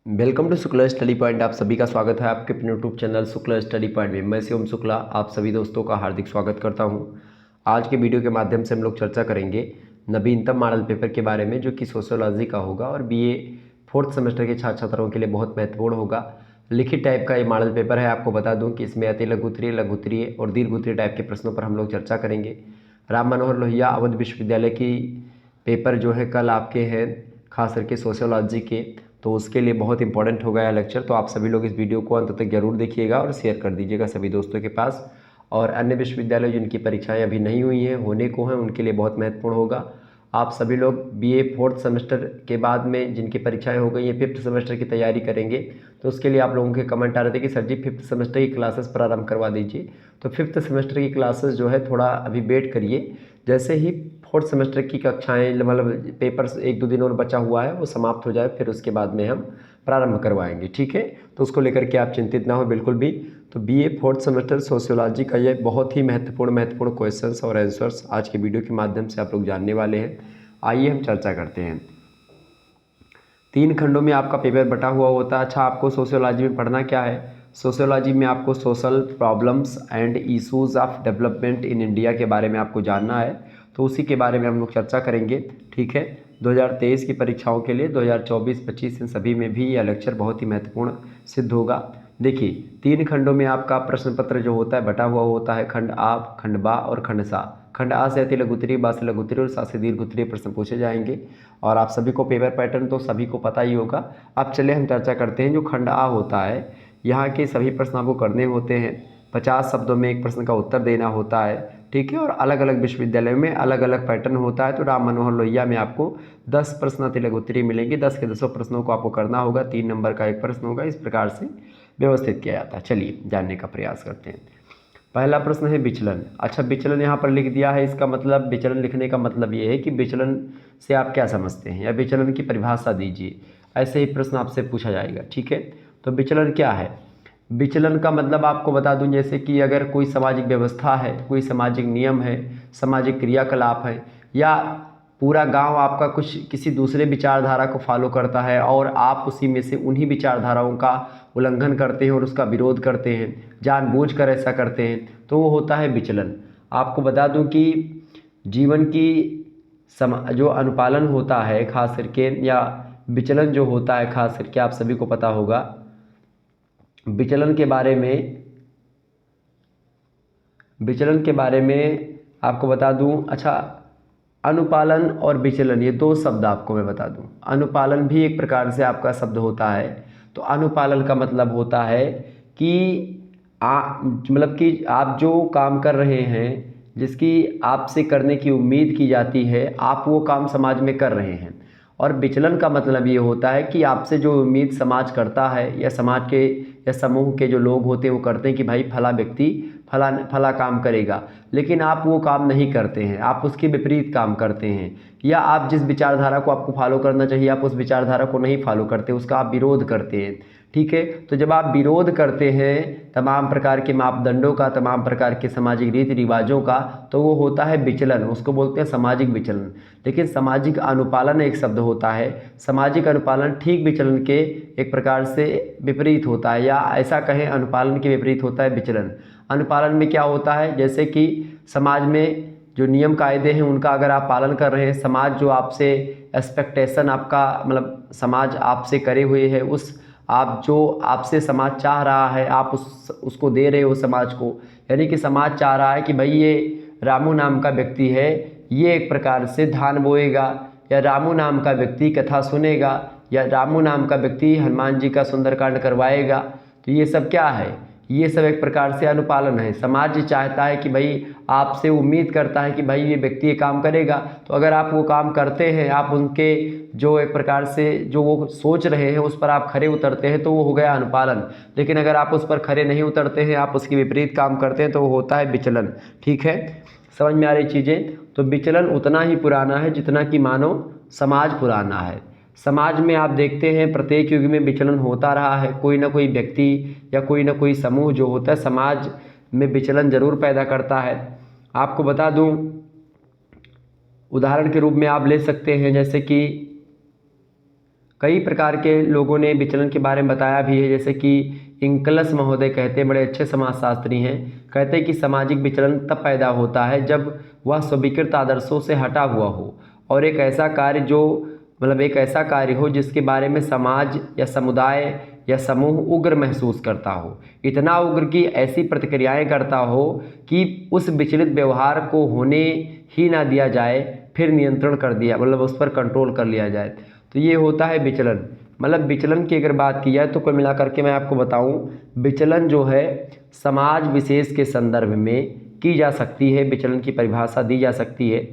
Welcome to Shukla study point. आप सभी का स्वागत है आपके अपने YouTube channel Shukla study point में। मैं शिवम शुक्ला आप सभी दोस्तों का हार्दिक स्वागत करता हूं। आज के वीडियो के माध्यम से हम लोग चर्चा करेंगे नवीनतम मॉडल पेपर के बारे में, जो कि सोशियोलॉजी का होगा और बीए फोर्थ सेमेस्टर के छात्र छात्राओं के लिए बहुत महत्वपूर्ण होगा। लिखित टाइप का ये मॉडल पेपर है। आपको बता दूँ कि इसमें अति लघु उत्तरीय, लघु उत्तरीय और दीर्घ उत्तरीय टाइप के प्रश्नों पर हम लोग चर्चा करेंगे। राम मनोहर लोहिया अवध विश्वविद्यालय की पेपर जो है कल आपके हैं, खास करके सोशियोलॉजी के, तो उसके लिए बहुत इंपॉर्टेंट होगा यह लेक्चर। तो आप सभी लोग इस वीडियो को अंत तक जरूर देखिएगा और शेयर कर दीजिएगा सभी दोस्तों के पास। और अन्य विश्वविद्यालय जिनकी परीक्षाएं अभी नहीं हुई हैं, होने को हैं, उनके लिए बहुत महत्वपूर्ण होगा। आप सभी लोग बीए फोर्थ सेमेस्टर के बाद में जिनकी परीक्षाएं हो गई हैं, फिफ्थ सेमेस्टर की तैयारी करेंगे, तो उसके लिए आप लोगों के कमेंट आ रहे थे कि सर जी फिफ्थ सेमेस्टर की क्लासेस प्रारंभ करवा दीजिए। तो फिफ्थ सेमेस्टर की क्लासेस जो है थोड़ा अभी वेट करिए। जैसे ही फोर्थ सेमेस्टर की कक्षाएं मतलब पेपर्स एक दो दिन और बचा हुआ है वो समाप्त हो जाए, फिर उसके बाद में हम प्रारंभ करवाएंगे, ठीक है। तो उसको लेकर के आप चिंतित ना हो बिल्कुल भी। तो बीए फोर्थ सेमेस्टर सोशियोलॉजी का ये बहुत ही महत्वपूर्ण क्वेश्चंस और आंसर्स आज के वीडियो के माध्यम से आप लोग जानने वाले हैं। आइए हम चर्चा करते हैं। 3 खंडों में आपका पेपर बटा हुआ होता है। अच्छा, आपको सोशियोलॉजी में पढ़ना क्या है? सोशियोलॉजी में आपको social problems and issues of development in India के बारे में आपको जानना है, तो उसी के बारे में हम लोग चर्चा करेंगे, ठीक है। 2023 की परीक्षाओं के लिए 2024-25 इन सभी में भी यह लेक्चर बहुत ही महत्वपूर्ण सिद्ध होगा। देखिए, 3 खंडों में आपका प्रश्न पत्र जो होता है बटा हुआ होता है। खंड आ, खंड बा और खंड सा। खंड आ से अति लघु उत्तरीय, बा से लघु उत्तरीय और सा से दीर्घ उत्तरीय प्रश्न पूछे जाएंगे। और आप सभी को पेपर पैटर्न तो सभी को पता ही होगा। अब चलिए हम चर्चा करते हैं। जो खंड आ होता है, यहाँ के सभी प्रश्न आपको करने होते हैं। 50 शब्दों में एक प्रश्न का उत्तर देना होता है, ठीक है। और अलग अलग विश्वविद्यालयों में अलग अलग पैटर्न होता है। तो राम मनोहर लोहिया में आपको 10 प्रश्न अति लघु उत्तरीय मिलेंगे। 10 के 10 प्रश्नों को आपको करना होगा। 3 नंबर का एक प्रश्न होगा। इस प्रकार से व्यवस्थित किया जाता है। चलिए जानने का प्रयास करते हैं। पहला प्रश्न है विचलन। अच्छा, विचलन यहाँ पर लिख दिया है। इसका मतलब, विचलन लिखने का मतलब ये है कि विचलन से आप क्या समझते हैं या विचलन की परिभाषा दीजिए। ऐसे ही प्रश्न आपसे पूछा जाएगा, ठीक है। तो विचलन क्या है? विचलन का मतलब आपको बता दूं, जैसे कि अगर कोई सामाजिक व्यवस्था है, कोई सामाजिक नियम है, सामाजिक क्रियाकलाप है, या पूरा गांव आपका कुछ किसी दूसरे विचारधारा को फॉलो करता है और आप उसी में से उन्हीं विचारधाराओं का उल्लंघन करते हैं और उसका विरोध करते हैं, जानबूझकर ऐसा करते हैं, तो वो होता है विचलन। आपको बता दूं कि जीवन की जो अनुपालन होता है खास करके, या विचलन जो होता है खास करके, आप सभी को पता होगा विचलन के बारे में। विचलन के बारे में आपको बता दूं। अच्छा, अनुपालन और विचलन, ये 2 शब्द आपको मैं बता दूं। अनुपालन भी एक प्रकार से आपका शब्द होता है। तो अनुपालन का मतलब होता है कि मतलब कि आप जो काम कर रहे हैं, जिसकी आपसे करने की उम्मीद की जाती है, आप वो काम समाज में कर रहे हैं। और विचलन का मतलब ये होता है कि आपसे जो उम्मीद समाज करता है, या समाज के या समूह के जो लोग होते हैं वो करते हैं कि भाई फला व्यक्ति फला काम करेगा, लेकिन आप वो काम नहीं करते हैं, आप उसके विपरीत काम करते हैं, या आप जिस विचारधारा को आपको फॉलो करना चाहिए आप उस विचारधारा को नहीं फॉलो करते, उसका आप विरोध करते हैं, ठीक है। तो जब आप विरोध करते हैं तमाम प्रकार के मापदंडों का, तमाम प्रकार के सामाजिक रीति रिवाजों का, तो वो होता है विचलन, उसको बोलते हैं सामाजिक विचलन। लेकिन सामाजिक अनुपालन एक शब्द होता है। सामाजिक अनुपालन ठीक विचलन के एक प्रकार से विपरीत होता है, या ऐसा कहें अनुपालन के विपरीत होता है विचलन। अनुपालन में क्या होता है, जैसे कि समाज में जो नियम कायदे हैं उनका अगर आप पालन कर रहे हैं, समाज जो आपसे एक्सपेक्टेशन आपका मतलब समाज आपसे करे हुए है, उस आप जो आपसे समाज चाह रहा है आप उसको दे रहे हो समाज को। यानी कि समाज चाह रहा है कि भाई ये रामू नाम का व्यक्ति है, ये एक प्रकार से धान बोएगा, या रामू नाम का व्यक्ति कथा सुनेगा, या रामू नाम का व्यक्ति हनुमान जी का सुंदरकांड करवाएगा। तो ये सब क्या है? ये सब एक प्रकार से अनुपालन है। समाज चाहता है कि भाई आपसे उम्मीद करता है कि भाई ये व्यक्ति ये काम करेगा, तो अगर आप वो काम करते हैं, आप उनके जो एक प्रकार से जो वो सोच रहे हैं उस पर आप खरे उतरते हैं, तो वो हो गया अनुपालन। लेकिन अगर आप उस पर खरे नहीं उतरते हैं, आप उसके विपरीत काम करते हैं, तो वो होता है विचलन, ठीक है। समझ में आ रही चीज़ें? तो विचलन उतना ही पुराना है जितना कि मानो समाज पुराना है। समाज में आप देखते हैं प्रत्येक युग में विचलन होता रहा है। कोई ना कोई व्यक्ति या कोई ना कोई समूह जो होता है समाज में विचलन जरूर पैदा करता है। आपको बता दूं, उदाहरण के रूप में आप ले सकते हैं जैसे कि कई प्रकार के लोगों ने विचलन के बारे में बताया भी है, जैसे कि इंकलस महोदय कहते हैं, बड़े अच्छे समाजशास्त्री हैं, कहते हैं कि सामाजिक विचलन तब पैदा होता है जब वह स्वीकृत आदर्शों से हटा हुआ हो और एक ऐसा कार्य एक ऐसा कार्य हो जिसके बारे में समाज या समुदाय या समूह उग्र महसूस करता हो, इतना उग्र कि ऐसी प्रतिक्रियाएं करता हो कि उस विचलित व्यवहार को होने ही ना दिया जाए, फिर नियंत्रण कर दिया उस पर कंट्रोल कर लिया जाए। तो ये होता है विचलन। विचलन की अगर बात की जाए तो कुल मिलाकर के मैं आपको बताऊं, विचलन जो है समाज विशेष के संदर्भ में की जा सकती है, विचलन की परिभाषा दी जा सकती है।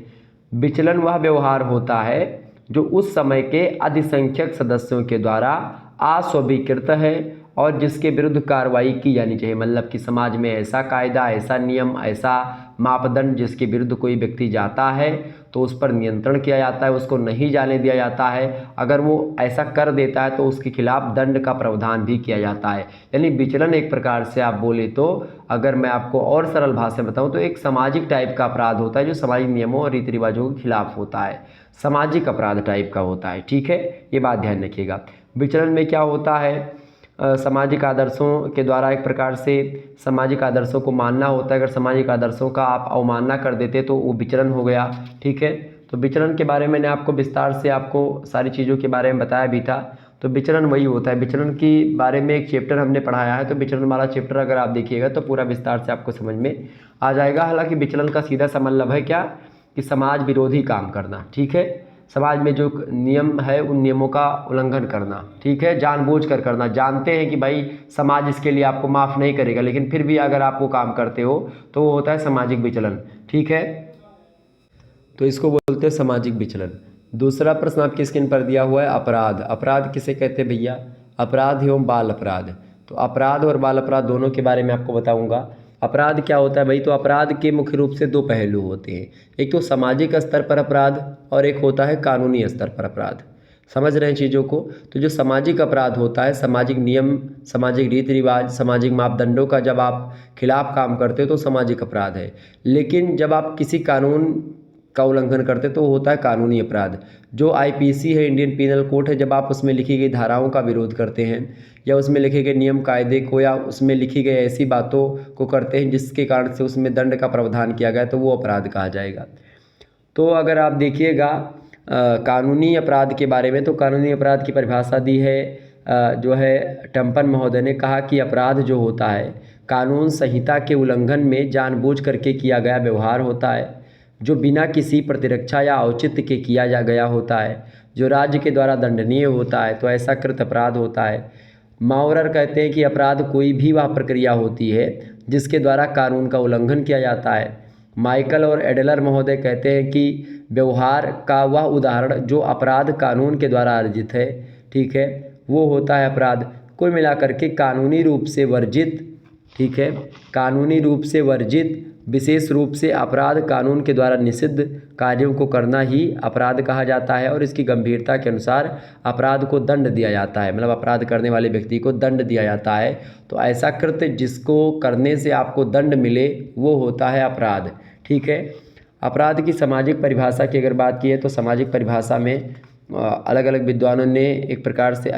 विचलन वह व्यवहार होता है जो उस समय के अधिसंख्यक सदस्यों के द्वारा अस्वीकृत है और जिसके विरुद्ध कार्रवाई की जानी चाहिए। कि समाज में ऐसा कायदा, ऐसा नियम, ऐसा मापदंड जिसके विरुद्ध कोई व्यक्ति जाता है तो उस पर नियंत्रण किया जाता है, उसको नहीं जाने दिया जाता है। अगर वो ऐसा कर देता है तो उसके खिलाफ दंड का प्रावधान भी किया जाता है। यानी विचलन एक प्रकार से आप बोले तो, अगर मैं आपको और सरल भाषा में बताऊं तो एक सामाजिक टाइप का अपराध होता है जो सामाजिक नियमों और रीति रिवाजों के खिलाफ होता है, सामाजिक अपराध टाइप का होता है। ठीक है, ये बात ध्यान रखिएगा। विचलन में क्या होता है, सामाजिक आदर्शों के द्वारा एक प्रकार से सामाजिक आदर्शों को मानना होता है। अगर सामाजिक आदर्शों का आप अवमानना कर देते तो वो विचलन हो गया। ठीक है, तो विचलन के बारे में मैंने आपको विस्तार से आपको सारी चीज़ों के बारे में बताया भी था। तो विचलन वही होता है। विचलन के बारे में एक चैप्टर हमने पढ़ाया है, तो विचलन वाला चैप्टर अगर आप देखिएगा तो पूरा विस्तार से आपको समझ में आ जाएगा। हालांकि विचलन का सीधा सा मतलब है क्या, कि समाज विरोधी काम करना। ठीक है, समाज में जो नियम है उन नियमों का उल्लंघन करना। ठीक है, जानबूझकर करना, जानते हैं कि भाई समाज इसके लिए आपको माफ़ नहीं करेगा, लेकिन फिर भी अगर आप वो काम करते हो तो वो होता है सामाजिक विचलन। ठीक है, तो इसको बोलते हैं सामाजिक विचलन। दूसरा प्रश्न आपकी स्क्रीन पर दिया हुआ है, अपराध। अपराध किसे कहते हैं भैया, अपराध एवं बाल अपराध। तो अपराध और बाल अपराध दोनों के बारे में आपको बताऊंगा। अपराध क्या होता है भाई, तो अपराध के मुख्य रूप से दो पहलू होते हैं, एक तो सामाजिक स्तर पर अपराध और एक होता है कानूनी स्तर पर अपराध। समझ रहे हैं चीज़ों को। तो जो सामाजिक अपराध होता है, सामाजिक नियम, सामाजिक रीति रिवाज, सामाजिक मापदंडों का जब आप खिलाफ काम करते हो तो सामाजिक अपराध है। लेकिन जब आप किसी कानून का उल्लंघन करते तो होता है कानूनी अपराध। जो आईपीसी है, इंडियन पीनल कोड है, जब आप उसमें लिखी गई धाराओं का विरोध करते हैं या उसमें लिखे गए नियम कायदे को या उसमें लिखी गई ऐसी बातों को करते हैं जिसके कारण से उसमें दंड का प्रावधान किया गया, तो वो अपराध कहा जाएगा। तो अगर आप देखिएगा कानूनी अपराध के बारे में, तो कानूनी अपराध की परिभाषा दी है जो है टम्पन महोदय ने, कहा कि अपराध जो होता है कानून संहिता के उल्लंघन में जानबूझ करके किया गया व्यवहार होता है, जो बिना किसी प्रतिरक्षा या औचित्य के किया जा गया होता है, जो राज्य के द्वारा दंडनीय होता है, तो ऐसा कृत अपराध होता है। माउरर कहते हैं कि अपराध कोई भी वह प्रक्रिया होती है जिसके द्वारा कानून का उल्लंघन किया जाता है। माइकल और एडलर महोदय कहते हैं कि व्यवहार का वह उदाहरण जो अपराध कानून के द्वारा अर्जित है, ठीक है, वो होता है अपराध। कुल मिलाकर के कानूनी रूप से वर्जित, ठीक है, कानूनी रूप से वर्जित, विशेष रूप से अपराध कानून के द्वारा निषिद्ध कार्यों को करना ही अपराध कहा जाता है और इसकी गंभीरता के अनुसार अपराध को दंड दिया जाता है। अपराध करने वाले व्यक्ति को दंड दिया जाता है। तो ऐसा कृत्य जिसको करने से आपको दंड मिले वो होता है अपराध। ठीक है, अपराध की सामाजिक परिभाषा की अगर बात की है तो सामाजिक परिभाषा में अलग अलग विद्वानों ने एक प्रकार से,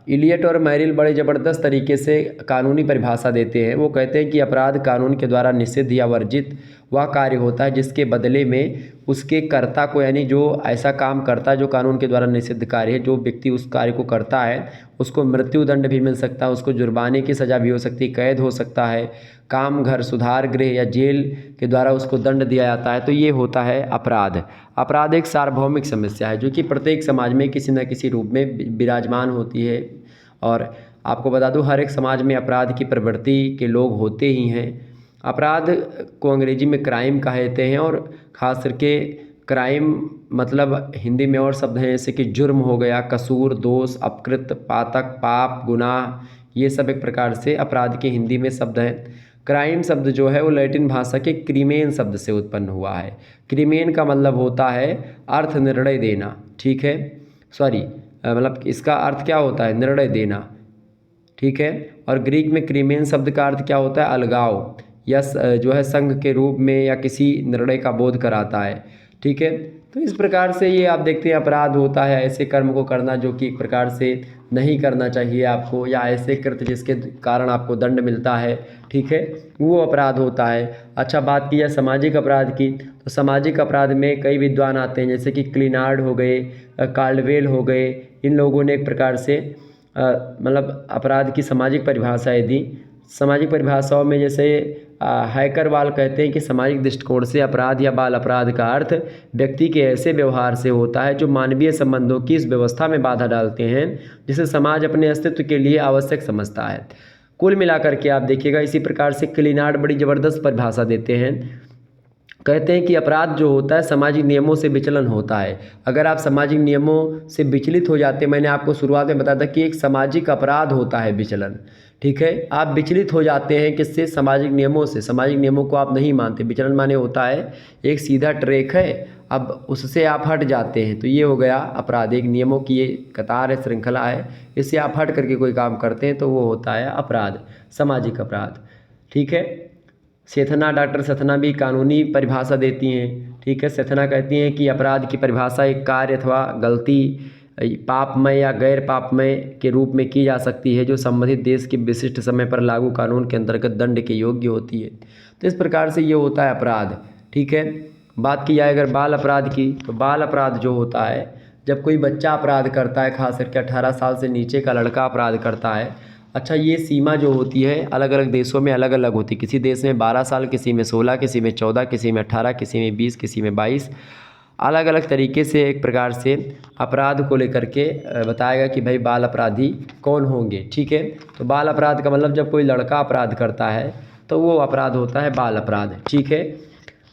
इलियट और मैरिल बड़े ज़बरदस्त तरीके से कानूनी परिभाषा देते हैं। वो कहते हैं कि अपराध कानून के द्वारा निषिद्ध या वर्जित वह कार्य होता है जिसके बदले में उसके कर्ता को, यानी जो ऐसा काम करता है जो कानून के द्वारा निषिद्ध कार्य है, जो व्यक्ति उस कार्य को करता है उसको मृत्युदंड भी मिल सकता है, उसको जुर्माने की सज़ा भी हो सकती है, कैद हो सकता है, काम घर, सुधार गृह या जेल के द्वारा उसको दंड दिया जाता है। तो ये होता है अपराध। अपराध एक सार्वभौमिक समस्या है जो कि प्रत्येक समाज में किसी न किसी रूप में विराजमान होती है। और आपको बता दूं, हर एक समाज में अपराध की प्रवृत्ति के लोग होते ही हैं। अपराध को अंग्रेजी में क्राइम कहते हैं और ख़ास करके क्राइम हिंदी में और शब्द हैं जैसे कि जुर्म हो गया, कसूर, दोष, अपकृत, पातक, पाप, गुनाह, ये सब एक प्रकार से अपराध के हिंदी में शब्द हैं। क्राइम शब्द जो है वो लैटिन भाषा के क्रीमेन शब्द से उत्पन्न हुआ है। क्रीमेन का मतलब होता है अर्थ निर्णय देना। ठीक है, इसका अर्थ क्या होता है, निर्णय देना। ठीक है, और ग्रीक में क्रीमेन शब्द का अर्थ क्या होता है, अलगाव या जो है संघ के रूप में या किसी निर्णय का बोध कराता है। ठीक है, तो इस प्रकार से ये आप देखते हैं अपराध होता है ऐसे कर्म को करना जो कि एक प्रकार से नहीं करना चाहिए आपको, या ऐसे कृत्य जिसके कारण आपको दंड मिलता है, ठीक है, वो अपराध होता है। अच्छा, बात की जाए सामाजिक अपराध की, तो सामाजिक अपराध में कई विद्वान आते हैं जैसे कि क्लिनार्ड हो गए, काल्डवेल हो गए। इन लोगों ने एक प्रकार से मतलब अपराध की सामाजिक परिभाषाएँ दी। सामाजिक परिभाषाओं में जैसे हैकरवाल कहते हैं कि सामाजिक दृष्टिकोण से अपराध या बाल अपराध का अर्थ व्यक्ति के ऐसे व्यवहार से होता है जो मानवीय संबंधों की इस व्यवस्था में बाधा डालते हैं जिसे समाज अपने अस्तित्व के लिए आवश्यक समझता है। कुल मिलाकर के आप देखिएगा इसी प्रकार से क्लिनार्ड बड़ी ज़बरदस्त परिभाषा देते हैं। कहते हैं कि अपराध जो होता है सामाजिक नियमों से विचलन होता है। अगर आप सामाजिक नियमों से विचलित हो जाते हैं, मैंने आपको शुरुआत में बताया था कि एक सामाजिक अपराध होता है विचलन, ठीक है, आप विचलित हो जाते हैं किससे, सामाजिक नियमों से, सामाजिक नियमों को आप नहीं मानते। विचलन माने होता है एक सीधा ट्रैक है, अब उससे आप हट जाते हैं, तो ये हो गया अपराध। एक नियमों की ये कतार है, श्रृंखला है, इससे आप हट करके कोई काम करते हैं तो वो होता है अपराध, सामाजिक अपराध, ठीक है। सेथना, डॉक्टर सेथना भी कानूनी परिभाषा देती हैं, ठीक है। सेथना कहती हैं कि अपराध की परिभाषा एक कार्य अथवा गलती पापमय या गैर पापमय के रूप में की जा सकती है जो संबंधित देश के विशिष्ट समय पर लागू कानून के अंतर्गत दंड के योग्य होती है। तो इस प्रकार से ये होता है अपराध, ठीक है। बात की जाए अगर बाल अपराध की, तो बाल अपराध जो होता है जब कोई बच्चा अपराध करता है, खास करके 18 साल से नीचे का लड़का अपराध करता है। अच्छा, ये सीमा जो होती है अलग अलग देशों में अलग अलग होती है। किसी देश में 12 साल, किसी में 16, किसी में 14, किसी में 18, किसी में 20, किसी में 22, अलग अलग तरीके से एक प्रकार से अपराध को लेकर के बताएगा कि भाई बाल अपराधी कौन होंगे, ठीक है। तो बाल अपराध का मतलब जब कोई लड़का अपराध करता है तो वो अपराध होता है बाल अपराध, ठीक है।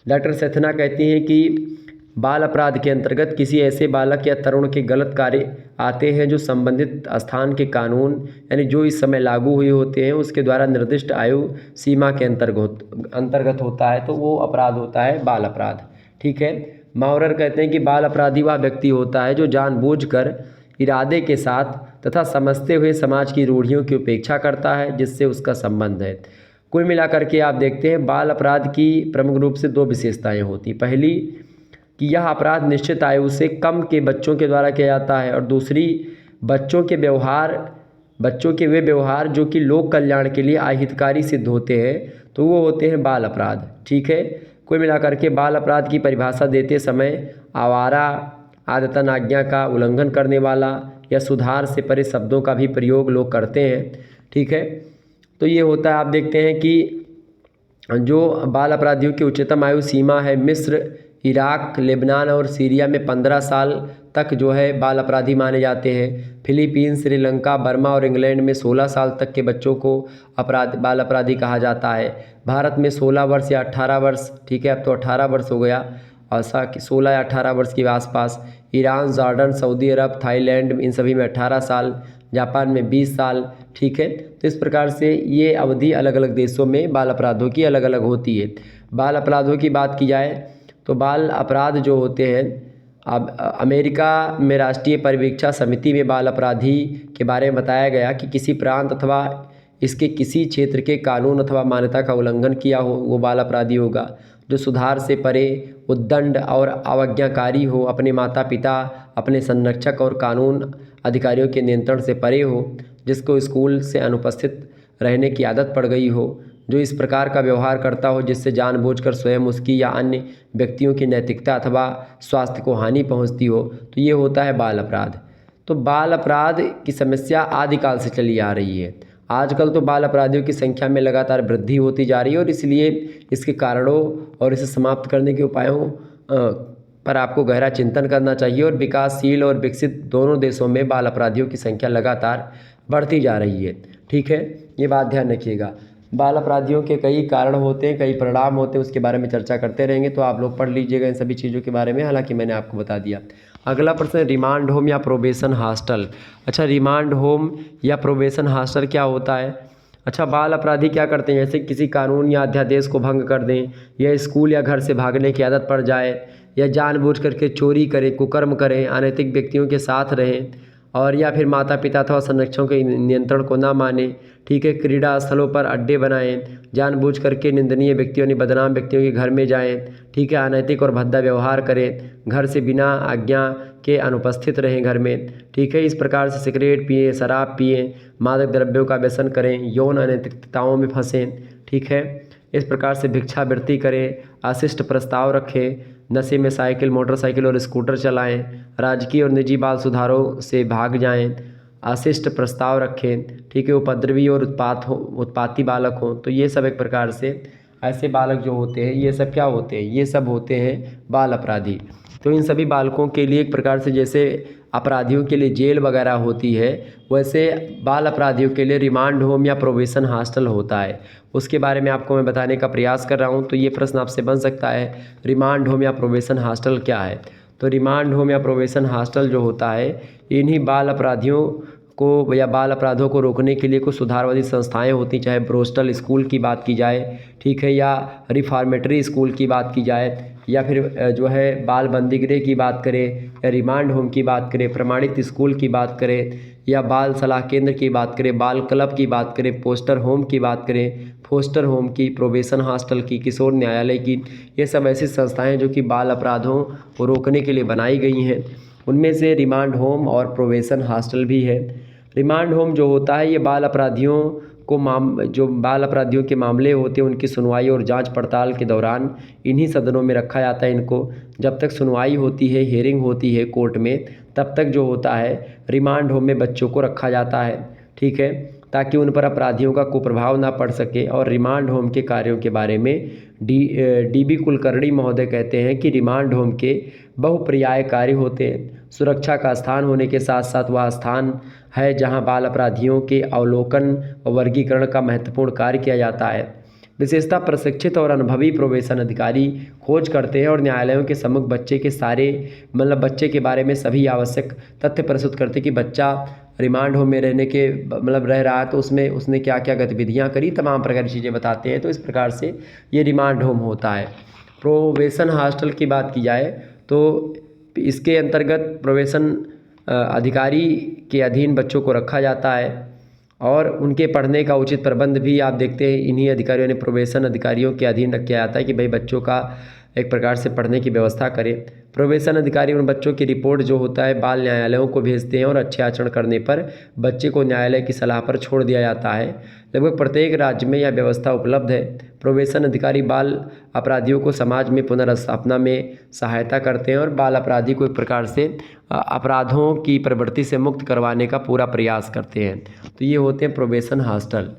डॉक्टर सेथना कहती हैं कि बाल अपराध के अंतर्गत किसी ऐसे बालक या तरुण के गलत कार्य आते हैं जो संबंधित स्थान के कानून यानी जो इस समय लागू हुए होते हैं उसके द्वारा निर्दिष्ट आयु सीमा के अंतर्गत होता है, तो वो अपराध होता है बाल अपराध, ठीक है। माउरर कहते हैं कि बाल अपराधी वह व्यक्ति होता है जो जानबूझकर, इरादे के साथ तथा समझते हुए समाज की रूढ़ियों की उपेक्षा करता है जिससे उसका संबंध है। कुल मिलाकर के आप देखते हैं बाल अपराध की प्रमुख रूप से 2 विशेषताएं होती। पहली कि यह अपराध निश्चित आयु से कम के बच्चों के द्वारा किया जाता है, और दूसरी बच्चों के वे व्यवहार जो कि लोक कल्याण के लिए अहितकारी सिद्ध होते हैं, तो वो होते हैं बाल अपराध, ठीक है। कुल मिलाकर के बाल अपराध की परिभाषा देते समय आवारा, आदतन आज्ञा का उल्लंघन करने वाला या सुधार से परे शब्दों का भी प्रयोग लोग करते हैं, ठीक है। तो ये होता है, आप देखते हैं कि जो बाल अपराधियों की उच्चतम आयु सीमा है मिस्र, इराक, लेबनान और सीरिया में 15 साल तक जो है बाल अपराधी माने जाते हैं। फिलीपींस, श्रीलंका, बर्मा और इंग्लैंड में 16 साल तक के बच्चों को बाल अपराधी कहा जाता है। भारत में 16 वर्ष या 18 वर्ष, ठीक है, अब तो 18 वर्ष हो गया, ऐसा कि 16 या 18 वर्ष के आसपास। ईरान, जॉर्डन, सऊदी अरब, थाईलैंड, इन सभी में 18 साल, जापान में 20 साल, ठीक है। तो इस प्रकार से ये अवधि अलग अलग देशों में बाल अपराधों की अलग अलग होती है। बाल अपराधों की बात की जाए तो बाल अपराध जो होते हैं, अब अमेरिका में राष्ट्रीय परिवीक्षा समिति में बाल अपराधी के बारे में बताया गया कि किसी प्रांत अथवा इसके किसी क्षेत्र के कानून अथवा मान्यता का उल्लंघन किया हो वो बाल अपराधी होगा। जो सुधार से परे, उद्दंड और अवज्ञाकारी हो, अपने माता पिता, अपने संरक्षक और कानून अधिकारियों के नियंत्रण से परे हो, जिसको स्कूल से अनुपस्थित रहने की आदत पड़ गई हो, जो इस प्रकार का व्यवहार करता हो जिससे जानबूझकर स्वयं उसकी या अन्य व्यक्तियों की नैतिकता अथवा स्वास्थ्य को हानि पहुंचती हो, तो ये होता है बाल अपराध। तो बाल अपराध की समस्या आदिकाल से चली आ रही है। आजकल तो बाल अपराधियों की संख्या में लगातार वृद्धि होती जा रही है और इसलिए इसके कारणों और इसे समाप्त करने के उपायों पर आपको गहरा चिंतन करना चाहिए। और विकासशील और विकसित दोनों देशों में बाल अपराधियों की संख्या लगातार बढ़ती जा रही है, ठीक है, ये बात ध्यान रखिएगा। बाल अपराधियों के कई कारण होते हैं, कई परिणाम होते हैं, उसके बारे में चर्चा करते रहेंगे, तो आप लोग पढ़ लीजिएगा इन सभी चीज़ों के बारे में, हालांकि मैंने आपको बता दिया। अगला प्रश्न, रिमांड होम या प्रोबेशन हॉस्टल। अच्छा, रिमांड होम या प्रोबेशन हॉस्टल क्या होता है? अच्छा, बाल अपराधी क्या करते हैं, जैसे किसी कानून या अध्यादेश को भंग कर दें, या स्कूल या घर से भागने की आदत पड़ जाए, या जानबूझ करके चोरी करें, कुकर्म करें, अनैतिक व्यक्तियों के साथ रहें, और या फिर माता पिता अथवा संरक्षकों के नियंत्रण को ना माने, ठीक है, क्रीड़ा स्थलों पर अड्डे बनाएं, जानबूझ करके निंदनीय व्यक्तियों यानी बदनाम व्यक्तियों के घर में जाएं, ठीक है, अनैतिक और भद्दा व्यवहार करें, घर से बिना आज्ञा के अनुपस्थित रहें घर में, ठीक है। इस प्रकार से सिगरेट पिए, शराब पिए, मादक द्रव्यों का व्यसन करें, यौन अनैतिकताओं में फंसें, ठीक है। इस प्रकार से भिक्षावृत्ति करें, अशिष्ट प्रस्ताव रखें, नशे में साइकिल, मोटरसाइकिल और स्कूटर चलाएं, राजकीय और निजी बाल सुधारों से भाग जाएं, अशिष्ट प्रस्ताव रखें, ठीक है। उपद्रवी और उत्पाती बालक हों, तो ये सब एक प्रकार से ऐसे बालक जो होते हैं, ये सब क्या होते हैं, ये सब होते हैं बाल अपराधी। तो इन सभी बालकों के लिए एक प्रकार से जैसे अपराधियों के लिए जेल वगैरह होती है, वैसे बाल अपराधियों के लिए रिमांड होम या प्रोबेशन हॉस्टल होता है। उसके बारे में आपको मैं बताने का प्रयास कर रहा हूँ। तो ये प्रश्न आपसे बन सकता है, रिमांड होम या प्रोबेशन हॉस्टल क्या है। तो रिमांड होम या प्रोबेशन हॉस्टल जो होता है, इन्हीं बाल अपराधियों को या बाल अपराधों को रोकने के लिए कुछ सुधारवादी संस्थाएं होती, चाहे ब्रोस्टल स्कूल की बात की जाए, ठीक है, या रिफॉर्मेटरी स्कूल की बात की जाए, या फिर जो है बाल बंदीगृह की बात करें, या रिमांड होम की बात करें, प्रमाणित स्कूल की बात करें, या बाल सलाह केंद्र की बात करें, बाल क्लब की बात करें, पोस्टर होम की बात करें, फोस्टर होम की, प्रोबेशन हॉस्टल की, किशोर न्यायालय की, ये सब ऐसी संस्थाएं जो कि बाल अपराधों को रोकने के लिए बनाई गई हैं। उनमें से रिमांड होम और प्रोबेशन हॉस्टल भी है। रिमांड होम जो होता है, ये बाल अपराधियों को जो बाल अपराधियों के मामले होते हैं, उनकी सुनवाई और जांच पड़ताल के दौरान इन्हीं सदनों में रखा जाता है इनको। जब तक सुनवाई होती है, हियरिंग होती है कोर्ट में, तब तक जो होता है रिमांड होम में बच्चों को रखा जाता है, ठीक है, ताकि उन पर अपराधियों का कुप्रभाव ना पड़ सके। और रिमांड होम के कार्यों के बारे में डी.बी. कुलकर्णी महोदय कहते हैं कि रिमांड होम के बहुपर्याय कार्य होते हैं। सुरक्षा का स्थान होने के साथ साथ वह स्थान है जहां बाल अपराधियों के अवलोकन और वर्गीकरण का महत्वपूर्ण कार्य किया जाता है। विशेषतः प्रशिक्षित और अनुभवी प्रोबेशन अधिकारी खोज करते हैं और न्यायालयों के सम्मुख बच्चे के बारे में सभी आवश्यक तथ्य प्रस्तुत करते हैं कि बच्चा रिमांड होम में रह रहा है, तो उसमें उसने क्या क्या गतिविधियां करी, तमाम प्रकार की चीज़ें बताते हैं। तो इस प्रकार से ये रिमांड होम होता है। प्रोबेशन हॉस्टल की बात की जाए तो इसके अंतर्गत प्रोबेशन अधिकारी के अधीन बच्चों को रखा जाता है और उनके पढ़ने का उचित प्रबंध भी आप देखते हैं इन्हीं अधिकारियों ने प्रोबेशन अधिकारियों के अधीन रख किया जाता है कि भाई बच्चों का एक प्रकार से पढ़ने की व्यवस्था करें। प्रोबेशन अधिकारी उन बच्चों की रिपोर्ट जो होता है बाल न्यायालयों को भेजते हैं और अच्छे आचरण करने पर बच्चे को न्यायालय की सलाह पर छोड़ दिया जाता है। लगभग प्रत्येक राज्य में यह व्यवस्था उपलब्ध है। प्रोबेशन अधिकारी बाल अपराधियों को समाज में पुनर्स्थापना में सहायता करते हैं और बाल अपराधी को एक प्रकार से अपराधों की प्रवृत्ति से मुक्त करवाने का पूरा प्रयास करते हैं। तो ये होते हैं प्रोबेशन हॉस्टल।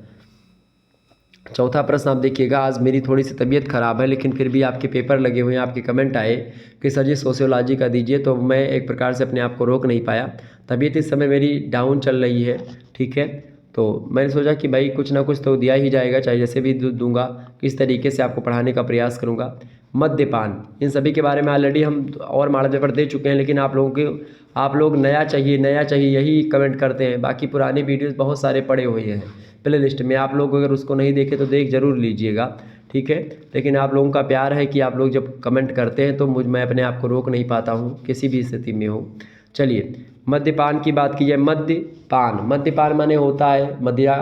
चौथा प्रश्न आप देखिएगा। आज मेरी थोड़ी सी तबीयत ख़राब है, लेकिन फिर भी आपके पेपर लगे हुए हैं, आपके कमेंट आए कि सर जी सोशियोलॉजी का दीजिए, तो मैं एक प्रकार से अपने आप को रोक नहीं पाया। तबीयत इस समय मेरी डाउन चल रही है, ठीक है, तो मैंने सोचा कि भाई कुछ ना कुछ तो दिया ही जाएगा, चाहे जैसे भी दूंगा, किस तरीके से आपको पढ़ाने का प्रयास करूँगा। मद्यपान, इन सभी के बारे में ऑलरेडी हम और मॉडल पेपर दे चुके हैं, लेकिन आप लोग नया चाहिए यही कमेंट करते हैं। बाकी पुराने वीडियोस बहुत सारे पड़े हुए हैं प्ले लिस्ट में, आप लोग अगर उसको नहीं देखे तो देख ज़रूर लीजिएगा, ठीक है। लेकिन आप लोगों का प्यार है कि आप लोग जब कमेंट करते हैं तो मैं अपने आप को रोक नहीं पाता हूँ, किसी भी स्थिति में हो। चलिए, मद्यपान की बात की जाए। मद्यपान माने होता है मदिरा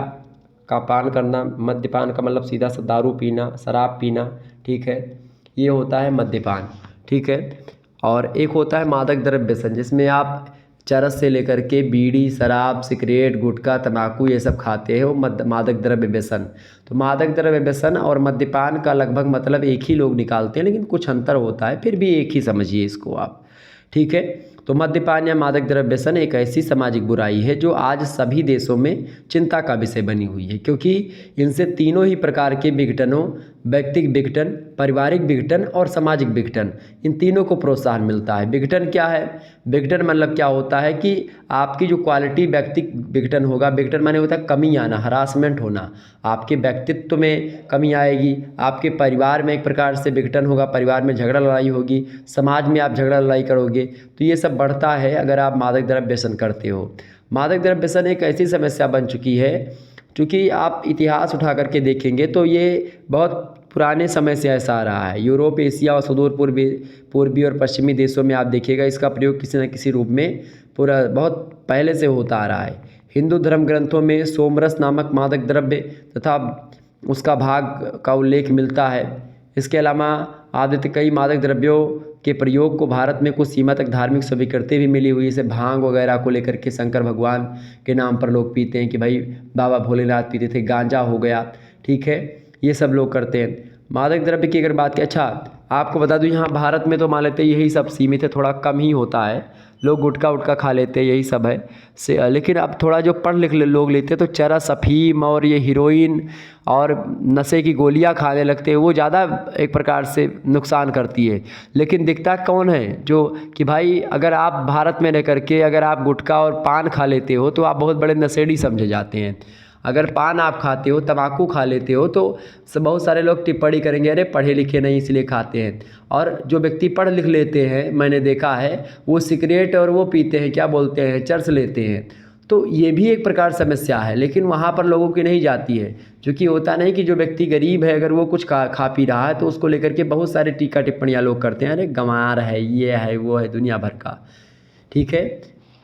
का पान करना। मद्यपान का मतलब सीधा सा दारू पीना, शराब पीना, ठीक है, ये होता है मद्यपान, ठीक है। और एक होता है मादक द्रव्य व्यसन, जिसमें आप चरस से लेकर के बीड़ी, शराब, सिगरेट, गुटखा, तंबाकू ये सब खाते हैं, वो मादक द्रव्य व्यसन। तो मादक द्रव्य व्यसन और मद्यपान का लगभग मतलब एक ही लोग निकालते हैं, लेकिन कुछ अंतर होता है, फिर भी एक ही समझिए इसको आप, ठीक है। तो मद्यपान या मादक द्रव्य व्यसन एक ऐसी सामाजिक बुराई है जो आज सभी देशों में चिंता का विषय बनी हुई है, क्योंकि इनसे तीनों ही प्रकार के विघटनों, व्यक्तिगत विघटन, पारिवारिक विघटन और सामाजिक विघटन, इन तीनों को प्रोत्साहन मिलता है। विघटन क्या है? विघटन मतलब क्या होता है कि आपकी जो क्वालिटी व्यक्तिगत विघटन होगा, विघटन माने होता है कमी आना, हरासमेंट होना, आपके व्यक्तित्व में कमी आएगी, आपके परिवार में एक प्रकार से विघटन होगा, परिवार में झगड़ा लड़ाई होगी, समाज में आप झगड़ा लड़ाई करोगे, तो ये सब बढ़ता है अगर आप मादक द्रव्य व्यसन करते हो। मादक द्रव्य व्यसन एक ऐसी समस्या बन चुकी है, क्योंकि आप इतिहास उठा करके देखेंगे तो ये बहुत पुराने समय से ऐसा आ रहा है। यूरोप, एशिया और सुदूर पूर्वी और पश्चिमी देशों में आप देखिएगा इसका प्रयोग किसी न किसी रूप में पूरा बहुत पहले से होता आ रहा है। हिंदू धर्म ग्रंथों में सोमरस नामक मादक द्रव्य तथा उसका भाग का उल्लेख मिलता है। इसके अलावा आप देखते कई मादक द्रव्यों के प्रयोग को भारत में कुछ सीमा तक धार्मिक स्वीकृति भी मिली हुई है। जैसे भांग वगैरह को लेकर के शंकर भगवान के नाम पर लोग पीते हैं कि भाई बाबा भोलेनाथ पीते थे। गांजा हो गया, ठीक है, ये सब लोग करते हैं। मादक द्रव्य की अगर बात की, अच्छा आपको बता दूं यहाँ भारत में तो मान लेते हैं यही सब सीमित है, थोड़ा कम ही होता है, लोग गुटखा उटखा खा लेते हैं, यही सब है से। लेकिन अब थोड़ा जो पढ़ लिख लोग लेते हैं तो चरस, अफीम और ये हीरोइन और नशे की गोलियां खाने लगते हैं, वो ज़्यादा एक प्रकार से नुकसान करती है। लेकिन दिखता कौन है जो कि भाई अगर आप भारत में रह करके अगर आप गुटखा और पान खा लेते हो तो आप बहुत बड़े नशेड़ी समझे जाते हैं। अगर पान आप खाते हो, तम्बाकू खा लेते हो तो बहुत सारे लोग टिप्पणी करेंगे अरे पढ़े लिखे नहीं इसलिए खाते हैं। और जो व्यक्ति पढ़ लिख लेते हैं, मैंने देखा है, वो सिगरेट और वो पीते हैं, क्या बोलते हैं, चर्स लेते हैं। तो ये भी एक प्रकार समस्या है, लेकिन वहाँ पर लोगों की नहीं जाती है। क्योंकि होता नहीं कि जो व्यक्ति गरीब है अगर वो कुछ खा पी रहा है तो उसको लेकर के बहुत सारे टीका टिप्पणियाँ लोग करते हैं, अरे गंवार है, ये है, वो है, दुनिया भर का, ठीक है।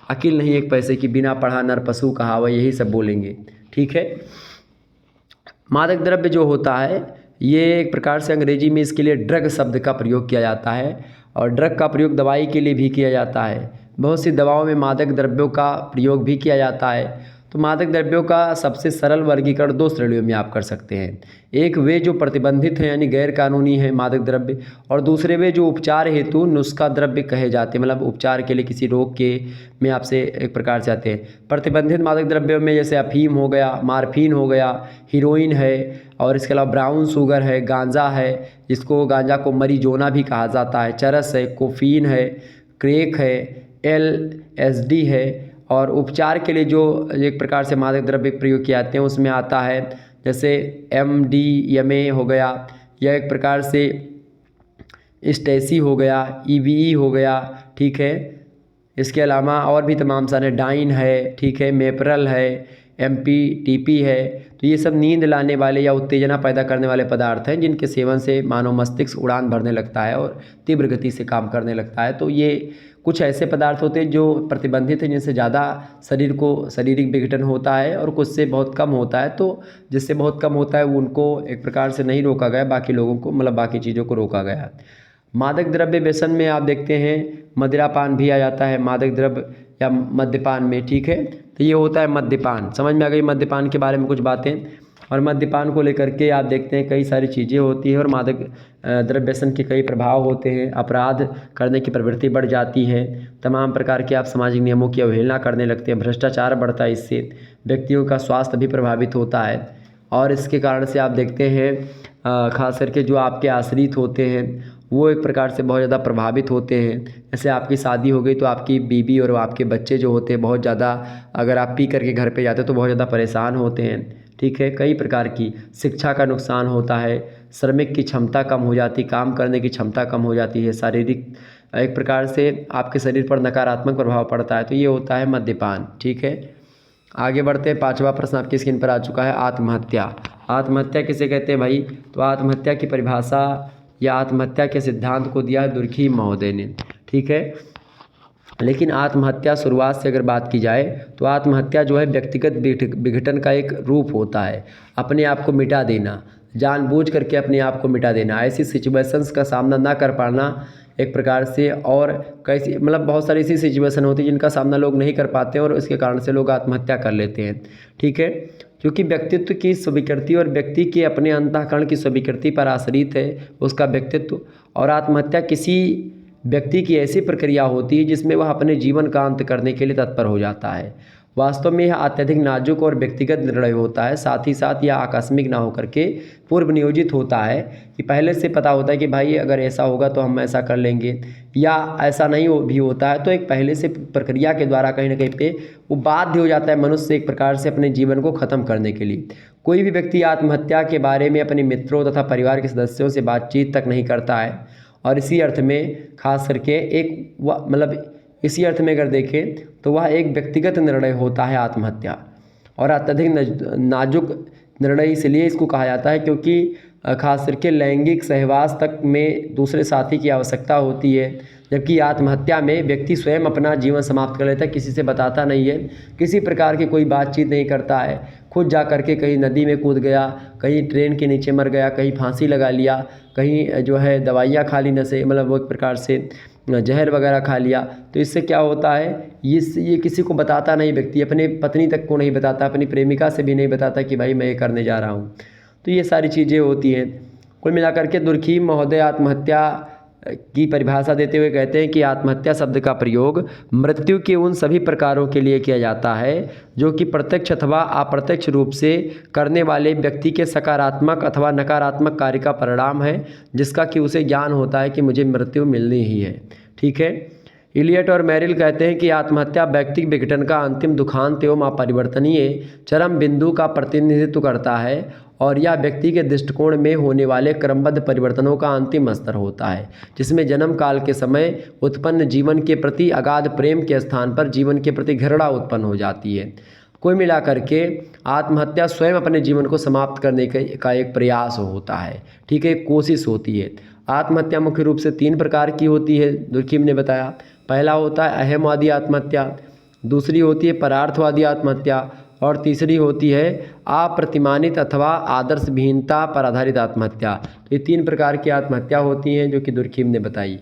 अकिल नहीं एक पैसे की, बिना पढ़ा नर पशु कहावत, यही सब बोलेंगे, ठीक है। मादक द्रव्य जो होता है ये एक प्रकार से अंग्रेजी में इसके लिए ड्रग शब्द का प्रयोग किया जाता है, और ड्रग का प्रयोग दवाई के लिए भी किया जाता है। बहुत सी दवाओं में मादक द्रव्यों का प्रयोग भी किया जाता है। तो मादक द्रव्यों का सबसे सरल वर्गीकरण दो श्रेणियों में आप कर सकते हैं। एक वे जो प्रतिबंधित हैं यानी गैर कानूनी है मादक द्रव्य, और दूसरे वे जो उपचार हेतु नुस्खा द्रव्य कहे जाते हैं, मतलब उपचार के लिए किसी रोग के में आपसे एक प्रकार से आते हैं। प्रतिबंधित मादक द्रव्यों में जैसे अफीम हो गया, मार्फिन हो गया, हीरोइन है, और इसके अलावा ब्राउन शुगर है, गांजा है, जिसको गांजा को मरीजोना भी कहा जाता है, चरस है, कोफीन है, क्रेक है, LSD है। और उपचार के लिए जो एक प्रकार से मादक द्रव्य प्रयोग किए जाते हैं उसमें आता है जैसे MDMA हो गया, या एक प्रकार से स्टेसी हो गया, EVE हो गया, ठीक है। इसके अलावा और भी तमाम सारे, डाइन है, ठीक है, मेपरल है, MPTP है। तो ये सब नींद लाने वाले या उत्तेजना पैदा करने वाले पदार्थ हैं जिनके सेवन से मानव मस्तिष्क उड़ान भरने लगता है और तीव्र गति से काम करने लगता है। तो ये कुछ ऐसे पदार्थ होते हैं जो प्रतिबंधित हैं, जिनसे ज़्यादा शरीर को शारीरिक विघटन होता है, और कुछ से बहुत कम होता है। तो जिससे बहुत कम होता है उनको एक प्रकार से नहीं रोका गया, बाकी लोगों को मतलब बाकी चीज़ों को रोका गया। मादक द्रव्य व्यसन में आप देखते हैं मदिरापान भी आ जाता है मादक द्रव्य या मद्यपान में, ठीक है। तो ये होता है मद्यपान, समझ में आ गई मद्यपान के बारे में कुछ बातें। और मद्यपान को लेकर के आप देखते हैं कई सारी चीज़ें होती हैं, और मादक द्रव्य व्यसन के कई प्रभाव होते हैं। अपराध करने की प्रवृत्ति बढ़ जाती है, तमाम प्रकार के आप सामाजिक नियमों की अवहेलना करने लगते हैं, भ्रष्टाचार बढ़ता है, इससे व्यक्तियों का स्वास्थ्य भी प्रभावित होता है। और इसके कारण से आप देखते हैं खास करके जो आपके आश्रित होते हैं वो एक प्रकार से बहुत ज़्यादा प्रभावित होते हैं। जैसे आपकी शादी हो गई तो आपकी बीवी और आपके बच्चे जो होते हैं बहुत ज़्यादा, अगर आप पी करके घर पे जाते हो तो बहुत ज़्यादा परेशान होते हैं, ठीक है। कई प्रकार की शिक्षा का नुकसान होता है, श्रमिक की क्षमता कम हो जाती, काम करने की क्षमता कम हो जाती है, शारीरिक एक प्रकार से आपके शरीर पर नकारात्मक प्रभाव पड़ता है। तो ये होता है मद्यपान, ठीक है। आगे बढ़ते हैं, पांचवा प्रश्न आपकी स्क्रीन पर आ चुका है, आत्महत्या। आत्महत्या किसे कहते हैं भाई? तो आत्महत्या की परिभाषा या आत्महत्या के सिद्धांत को दिया दुर्खी महोदय ने, ठीक है। लेकिन आत्महत्या शुरुआत से अगर बात की जाए तो आत्महत्या जो है व्यक्तिगत विघटन का एक रूप होता है, अपने आप को मिटा देना, जानबूझ करके अपने आप को मिटा देना, ऐसी सिचुएशंस का सामना ना कर पाना एक प्रकार से। और कैसी मतलब बहुत सारी ऐसी सिचुएशन होती है जिनका सामना लोग नहीं कर पाते हैं और इसके कारण से लोग आत्महत्या कर लेते हैं, ठीक है। क्योंकि व्यक्तित्व की स्वीकृति और व्यक्ति के अपने अंतःकरण की स्वीकृति पर आश्रित है उसका व्यक्तित्व। और आत्महत्या किसी व्यक्ति की ऐसी प्रक्रिया होती है जिसमें वह अपने जीवन का अंत करने के लिए तत्पर हो जाता है। वास्तव में यह अत्यधिक नाजुक और व्यक्तिगत निर्णय होता है, साथ ही साथ यह आकस्मिक ना होकर के पूर्व नियोजित होता है कि पहले से पता होता है कि भाई अगर ऐसा होगा तो हम ऐसा कर लेंगे, या ऐसा नहीं भी होता है तो एक पहले से प्रक्रिया के द्वारा कहीं ना कहीं पे वो बाध्य हो जाता है मनुष्य एक प्रकार से अपने जीवन को ख़त्म करने के लिए। कोई भी व्यक्ति आत्महत्या के बारे में अपने मित्रों तथा परिवार के सदस्यों से बातचीत तक नहीं करता है, और इसी अर्थ में खास करके एक मतलब इसी अर्थ में अगर देखें तो वह एक व्यक्तिगत निर्णय होता है आत्महत्या। और अत्यधिक नाजुक निर्णय इसलिए इसको कहा जाता है क्योंकि खास करके लैंगिक सहवास तक में दूसरे साथी की आवश्यकता होती है। जबकि आत्महत्या में व्यक्ति स्वयं अपना जीवन समाप्त कर लेता है, किसी से बताता नहीं है, किसी प्रकार की कोई बातचीत नहीं करता है, खुद जा कर के कहीं नदी में कूद गया, कहीं ट्रेन के नीचे मर गया, कहीं फांसी लगा लिया, कहीं जो है दवाइयाँ खा ली, नशे मतलब वो एक प्रकार से जहर वगैरह खा लिया। तो इससे क्या होता है, ये किसी को बताता नहीं व्यक्ति, अपने पत्नी तक को नहीं बताता, अपनी प्रेमिका से भी नहीं बताता कि भाई मैं ये करने जा रहा हूँ। तो ये सारी चीज़ें होती हैं। कुल मिलाकर के दुर्खीम महोदय आत्महत्या की परिभाषा देते हुए कहते हैं कि आत्महत्या शब्द का प्रयोग मृत्यु के उन सभी प्रकारों के लिए किया जाता है जो कि प्रत्यक्ष अथवा अप्रत्यक्ष रूप से करने वाले व्यक्ति के सकारात्मक अथवा नकारात्मक कार्य का परिणाम है, जिसका कि उसे ज्ञान होता है कि मुझे मृत्यु मिलनी ही है। ठीक है। इलियट और मैरिल कहते हैं कि आत्महत्या व्यक्ति विघटन का अंतिम दुखांत एवं अपरिवर्तनीय चरम बिंदु का प्रतिनिधित्व करता है और यह व्यक्ति के दृष्टिकोण में होने वाले क्रमबद्ध परिवर्तनों का अंतिम स्तर होता है, जिसमें जन्म काल के समय उत्पन्न जीवन के प्रति अगाध प्रेम के स्थान पर जीवन के प्रति घृणा उत्पन्न हो जाती है। कुल मिलाकर के आत्महत्या स्वयं अपने जीवन को समाप्त करने का एक प्रयास होता है। ठीक है, कोशिश होती है। आत्महत्या मुख्य रूप से 3 प्रकार की होती है, दुर्खीम ने बताया। पहला होता है अहमवादी आत्महत्या, दूसरी होती है परार्थवादी आत्महत्या और तीसरी होती है अप्रतिमानित अथवा आदर्श विहीनता पर आधारित आत्महत्या। तो ये 3 प्रकार की आत्महत्या होती हैं जो कि दुर्खीम ने बताई।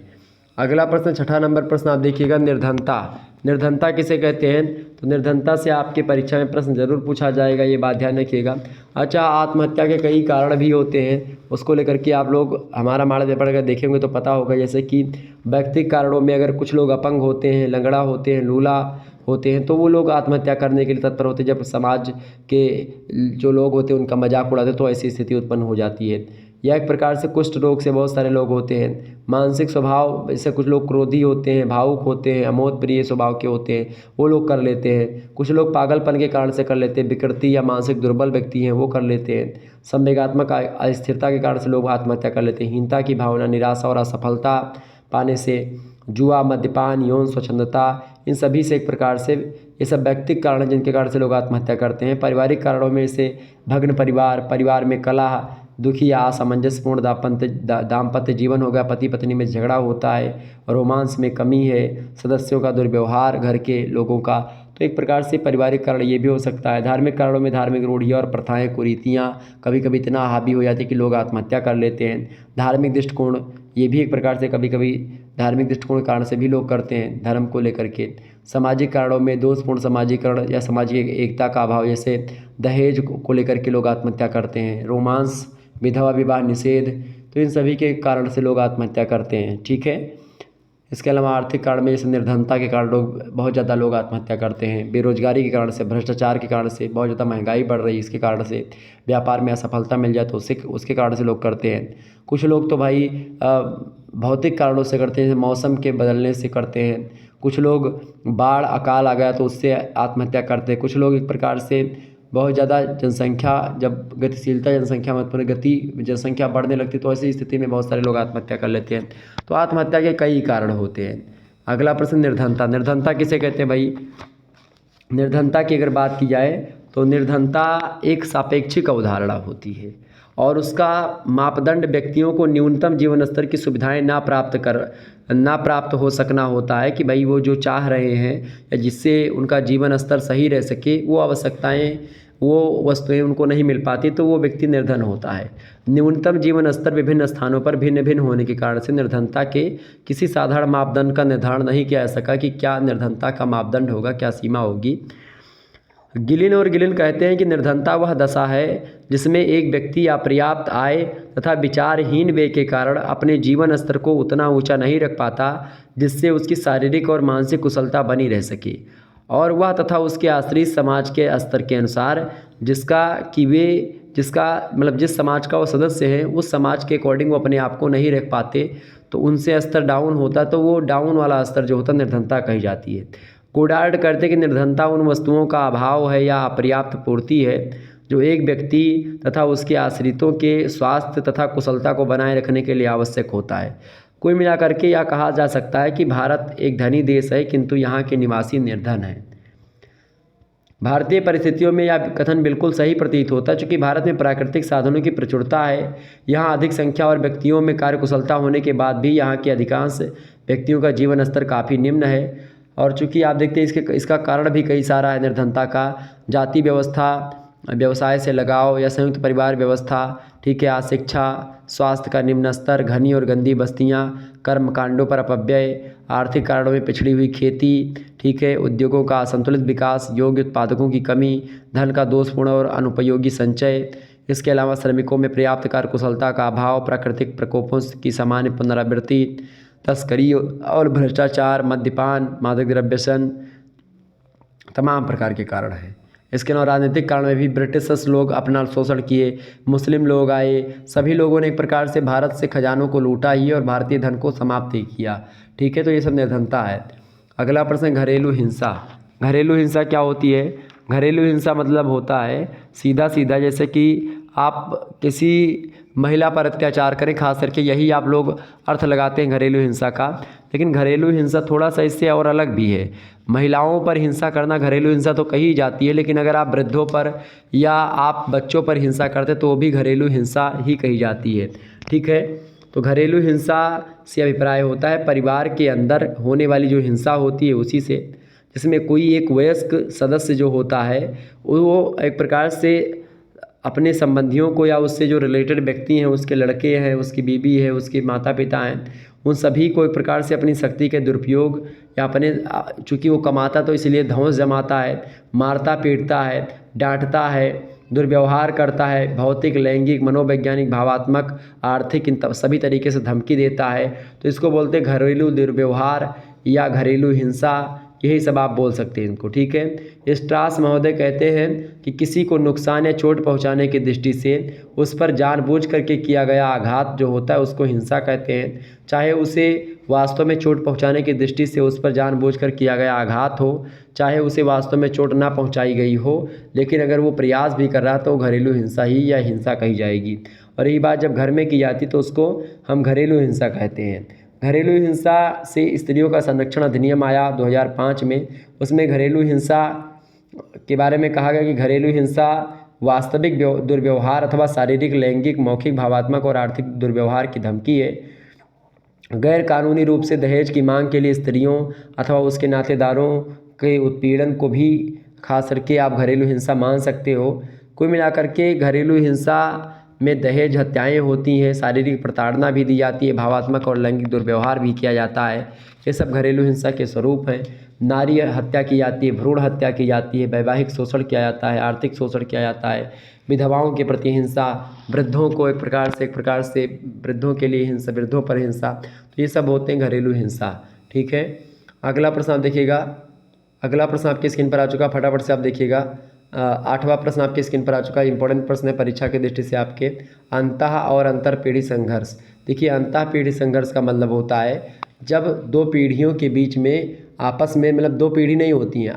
अगला प्रश्न, 6ठा नंबर प्रश्न आप देखिएगा, निर्धनता। निर्धनता किसे कहते हैं? तो निर्धनता से आपके परीक्षा में प्रश्न जरूर पूछा जाएगा, ये बात ध्यान रखिएगा। अच्छा, आत्महत्या के कई कारण भी होते हैं, उसको लेकर के आप लोग हमारा मॉडल पेपर अगर देखेंगे तो पता होगा। जैसे कि व्यक्तिगत कारणों में अगर कुछ लोग अपंग होते हैं, लंगड़ा होते हैं, लूला होते हैं, तो वो लोग आत्महत्या करने के लिए तत्पर होते हैं। जब समाज के जो लोग होते हैं उनका मजाक उड़ाते तो ऐसी स्थिति उत्पन्न हो जाती है। या एक प्रकार से कुष्ठ रोग से बहुत सारे लोग होते हैं। मानसिक स्वभाव, जैसे कुछ लोग क्रोधी होते हैं, भावुक होते हैं, अमोद प्रिय स्वभाव के होते हैं, वो लोग कर लेते हैं। कुछ लोग पागलपन के कारण से कर लेते हैं, विकृति या मानसिक दुर्बल व्यक्ति हैं वो कर लेते हैं। संवेगात्मक अस्थिरता के कारण से लोग आत्महत्या कर लेते हैं। हीनता की भावना, निराशा और असफलता पाने से, जुआ, मद्यपान, यौन स्वच्छंदता, इन सभी से एक प्रकार से ये सब व्यक्तिगत कारण जिनके कारण से लोग आत्महत्या करते हैं। पारिवारिक कारणों में से भग्न परिवार, परिवार में कलह, दुखी या असमंजसपूर्ण दाम्पत्य जीवन हो गया, पति पत्नी में झगड़ा होता है, रोमांस में कमी है, सदस्यों का दुर्व्यवहार घर के लोगों का, तो एक प्रकार से पारिवारिक कारण ये भी हो सकता है। धार्मिक कारणों में धार्मिक रूढ़ियाँ और प्रथाएं, कुरीतियाँ कभी कभी इतना हावी हो जाती है कि लोग आत्महत्या कर लेते हैं। धार्मिक दृष्टिकोण, ये भी एक प्रकार से कभी कभी धार्मिक दृष्टिकोण के कारण से भी लोग करते हैं धर्म को लेकर के। सामाजिक कारणों में दोषपूर्ण सामाजिकरण या सामाजिक एकता का अभाव, जैसे दहेज को लेकर के लोग आत्महत्या करते हैं। रोमांस, विधवा विवाह निषेध, तो इन सभी के कारण से लोग आत्महत्या करते हैं। ठीक है। इसके अलावा आर्थिक कारण में जैसे निर्धनता के कारण बहुत ज़्यादा लोग आत्महत्या करते हैं। बेरोजगारी के कारण से, भ्रष्टाचार के कारण से, बहुत ज़्यादा महंगाई बढ़ रही है इसके कारण से, व्यापार में असफलता मिल जाए तो उसके कारण से लोग करते हैं। कुछ लोग तो भाई भौतिक कारणों से करते हैं, जैसे मौसम के बदलने से करते हैं। कुछ लोग बाढ़ अकाल आ गया तो उससे आत्महत्या करते हैं। कुछ लोग एक प्रकार से बहुत ज़्यादा जनसंख्या, जब गतिशीलता जनसंख्या महत्वपूर्ण गति जनसंख्या बढ़ने लगती तो ऐसी स्थिति में बहुत सारे लोग आत्महत्या कर लेते हैं। तो आत्महत्या के कई कारण होते हैं। अगला प्रश्न, निर्धनता। निर्धनता किसे कहते हैं भाई? निर्धनता की अगर बात की जाए तो निर्धनता एक सापेक्षिक अवधारणा होती है और उसका मापदंड व्यक्तियों को न्यूनतम जीवन स्तर की सुविधाएं ना प्राप्त हो सकना होता है कि भाई वो जो चाह रहे हैं या जिससे उनका जीवन स्तर सही रह सके, वो आवश्यकताएं, वो वस्तुएं उनको नहीं मिल पाती, तो वो व्यक्ति निर्धन होता है। न्यूनतम जीवन स्तर विभिन्न स्थानों पर भिन्न भिन्न होने के कारण से निर्धनता के किसी साधारण मापदंड का निर्धारण नहीं किया जा सका कि क्या निर्धनता का मापदंड होगा, क्या सीमा होगी। गिलिन और गिलिन कहते हैं कि निर्धनता वह दशा है जिसमें एक व्यक्ति अपर्याप्त आय तथा विचारहीन व्यय के कारण अपने जीवन स्तर को उतना ऊंचा नहीं रख पाता जिससे उसकी शारीरिक और मानसिक कुशलता बनी रह सके, और वह तथा उसके आश्रित समाज के स्तर के अनुसार जिस समाज का वो सदस्य है उस समाज के अकॉर्डिंग वो अपने आप को नहीं रख पाते, तो उनसे स्तर डाउन होता, तो वो डाउन वाला स्तर जो होता निर्धनता कही जाती है। कोडार्ड करते कि निर्धनता उन वस्तुओं का अभाव है या अपर्याप्त पूर्ति है जो एक व्यक्ति तथा उसके आश्रितों के स्वास्थ्य तथा कुशलता को बनाए रखने के लिए आवश्यक होता है। कुल मिलाकर के यह कहा जा सकता है कि भारत एक धनी देश है किंतु यहाँ के निवासी निर्धन हैं। भारतीय परिस्थितियों में यह कथन बिल्कुल सही प्रतीत होता है, चूँकि भारत में प्राकृतिक साधनों की प्रचुरता है। यहाँ अधिक संख्या और व्यक्तियों में कार्यकुशलता होने के बाद भी यहाँ के अधिकांश व्यक्तियों का जीवन स्तर काफ़ी निम्न है। और चूँकि आप देखते हैं इसका कारण भी कई सारा है, निर्धनता का, जाति व्यवस्था, व्यवसाय से लगाव या संयुक्त परिवार व्यवस्था, ठीक है, अशिक्षा, स्वास्थ्य का निम्न स्तर, घनी और गंदी बस्तियाँ, कर्मकांडों पर अपव्यय, आर्थिक कारणों में पिछड़ी हुई खेती, ठीक है, उद्योगों का असंतुलित विकास, योग्य उत्पादकों की कमी, धन का दोषपूर्ण और अनुपयोगी संचय, इसके अलावा श्रमिकों में पर्याप्त कार्यकुशलता का अभाव, प्राकृतिक प्रकोपों की सामान्य पुनरावृत्ति, तस्करी और भ्रष्टाचार, मद्यपान, मादक द्रव्य व्यसन, तमाम प्रकार के कारण हैं। इसके अलावा राजनीतिक कारण में भी ब्रिटिशर्स लोग अपना शोषण किए, मुस्लिम लोग आए, सभी लोगों ने एक प्रकार से भारत से खजानों को लूटा ही और भारतीय धन को समाप्त ही किया, ठीक है। तो ये सब निर्धनता है। अगला प्रश्न है घरेलू हिंसा। घरेलू हिंसा क्या होती है? घरेलू हिंसा मतलब होता है सीधा सीधा, जैसे कि आप किसी महिला पर अत्याचार करें, खास करके यही आप लोग अर्थ लगाते हैं घरेलू हिंसा का। लेकिन घरेलू हिंसा थोड़ा सा इससे और अलग भी है। महिलाओं पर हिंसा करना घरेलू हिंसा तो कही जाती है, लेकिन अगर आप वृद्धों पर या आप बच्चों पर हिंसा करते तो वो भी घरेलू हिंसा ही कही जाती है, ठीक है। तो घरेलू हिंसा से अभिप्राय होता है परिवार के अंदर होने वाली जो हिंसा होती है उसी से, जिसमें कोई एक वयस्क सदस्य जो होता है वो एक प्रकार से अपने संबंधियों को या उससे जो रिलेटेड व्यक्ति हैं, उसके लड़के हैं, उसकी बीवी है, उसके माता पिता हैं, उन सभी को एक प्रकार से अपनी शक्ति के दुरुपयोग या अपने चूँकि वो कमाता तो इसलिए धौंस जमाता है, मारता पीटता है, डांटता है, दुर्व्यवहार करता है, भौतिक, लैंगिक, मनोवैज्ञानिक, भावात्मक, आर्थिक, इन सभी तरीके से धमकी देता है, तो इसको बोलते हैं घरेलू दुर्व्यवहार या घरेलू हिंसा। यही सब आप बोल सकते हैं इनको, ठीक है। स्ट्रास महोदय कहते हैं कि किसी को नुकसान या चोट पहुंचाने की दृष्टि से उस पर जानबूझ करके किया गया आघात जो होता है उसको हिंसा कहते हैं, चाहे उसे वास्तव में चोट पहुंचाने की दृष्टि से उस पर जानबूझकर किया गया आघात हो, चाहे उसे वास्तव में चोट ना पहुंचाई गई हो, लेकिन अगर वो प्रयास भी कर रहा तो घरेलू हिंसा ही या हिंसा कही जाएगी। और यही बात जब घर में की जाती तो उसको हम घरेलू हिंसा कहते हैं। घरेलू हिंसा से स्त्रियों का संरक्षण अधिनियम आया 2005 में, उसमें घरेलू हिंसा के बारे में कहा गया कि घरेलू हिंसा वास्तविक दुर्व्यवहार अथवा शारीरिक, लैंगिक, मौखिक, भावात्मक और आर्थिक दुर्व्यवहार की धमकी है। गैर कानूनी रूप से दहेज की मांग के लिए स्त्रियों अथवा उसके नातेदारों के उत्पीड़न को भी खास करके आप घरेलू हिंसा मान सकते हो। कुल मिलाकर के घरेलू हिंसा में दहेज हत्याएं होती हैं, शारीरिक प्रताड़ना भी दी जाती है, भावात्मक और लैंगिक दुर्व्यवहार भी किया जाता है। ये सब घरेलू हिंसा के स्वरूप हैं। नारी हत्या की जाती है, भ्रूण हत्या की जाती है, वैवाहिक शोषण किया जाता है, आर्थिक शोषण किया जाता है, विधवाओं के प्रति हिंसा, वृद्धों को एक प्रकार से वृद्धों के लिए हिंसा, वृद्धों पर हिंसा, तो ये सब होते हैं घरेलू हिंसा, ठीक है। अगला प्रश्न आप देखिएगा। अगला प्रश्न आपकी स्क्रीन पर आ चुका, फटाफट से आप देखिएगा। 8वां प्रश्न आपकी स्क्रीन पर आ चुका है, इंपॉर्टेंट प्रश्न है परीक्षा की दृष्टि से आपके। अंतः और अंतर पीढ़ी संघर्ष। देखिए, अंतः पीढ़ी संघर्ष का मतलब होता है जब दो पीढ़ियों के बीच में आपस में, मतलब दो पीढ़ी नहीं होती हैं,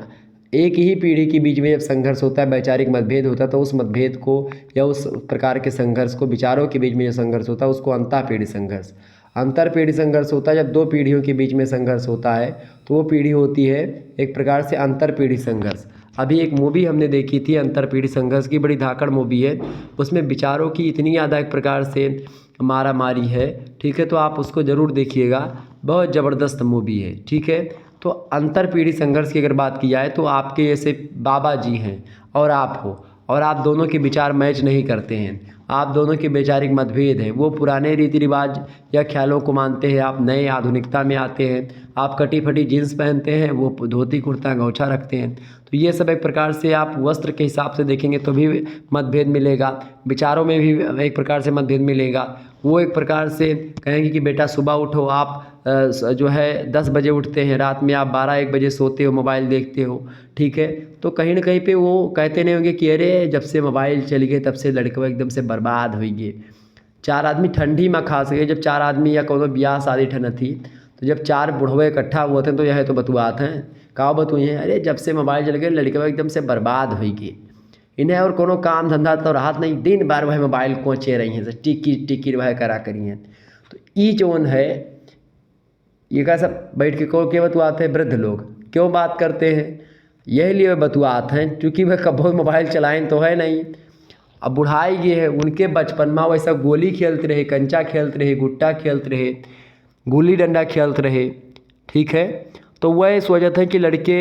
एक ही पीढ़ी के बीच में जब संघर्ष होता है, वैचारिक मतभेद होता है, तो उस मतभेद को या उस प्रकार के संघर्ष को, विचारों के बीच में जो संघर्ष होता है उसको अंतः पीढ़ी संघर्ष। अंतर पीढ़ी संघर्ष होता है जब दो पीढ़ियों के बीच में संघर्ष होता है, तो वो पीढ़ी होती है एक प्रकार से अंतर पीढ़ी संघर्ष। अभी एक मूवी हमने देखी थी अंतर पीढ़ी संघर्ष की, बड़ी धाकड़ मूवी है, उसमें विचारों की इतनी ज़्यादा एक प्रकार से मारा मारी है, ठीक है। तो आप उसको ज़रूर देखिएगा, बहुत ज़बरदस्त मूवी है, ठीक है। तो अंतर पीढ़ी संघर्ष की अगर बात की जाए तो आपके जैसे बाबा जी हैं और आप हो, और आप दोनों के विचार मैच नहीं करते हैं, आप दोनों के वैचारिक मतभेद हैं, वो पुराने रीति रिवाज या ख्यालों को मानते हैं, आप नए आधुनिकता में आते हैं, आप कटी फटी जीन्स पहनते हैं, वो धोती कुर्ता गौछा रखते हैं, तो ये सब एक प्रकार से आप वस्त्र के हिसाब से देखेंगे तो भी मतभेद मिलेगा, विचारों में भी एक प्रकार से मतभेद मिलेगा। वो एक प्रकार से कहेंगे कि बेटा सुबह उठो, आप जो है 10 बजे उठते हैं, रात में आप 12-1 बजे सोते हो, मोबाइल देखते हो, ठीक है। तो कहीं ना कहीं पे वो कहते नहीं होंगे कि अरे जब से मोबाइल चली गई तब से लड़के एकदम से बर्बाद हो गए। 4 आदमी ठंडी में खा सके, जब 4 आदमी या कोनो ब्याह शादी ठन थी, तो जब 4 बुढ़वे इकट्ठा हुए थे तो यह तो बतुआत हैं, का बतुई हैं, अरे जब से मोबाइल चल गए लड़के एकदम से बर्बाद हो गए, इन्हें और कोनो काम धंधा तो राहत नहीं, दिन बार वह मोबाइल कोचे रही हैं, टिकी टिकी वह करा करी हैं। तो ये जोन है, ये का सब बैठ के को क्या बतुआते हैं, वृद्ध लोग क्यों बात करते हैं, यही लिए वे बतुआत हैं, क्योंकि वह कभी मोबाइल चलाएं तो है नहीं। अब बुढ़ाई ये है, उनके बचपन में वैसा गोली खेलते रहे, कंचा खेलते रहे, गुट्टा खेलते रहे, गुल्ली डंडा खेलते रहे, ठीक है। तो वह इस वजह था कि लड़के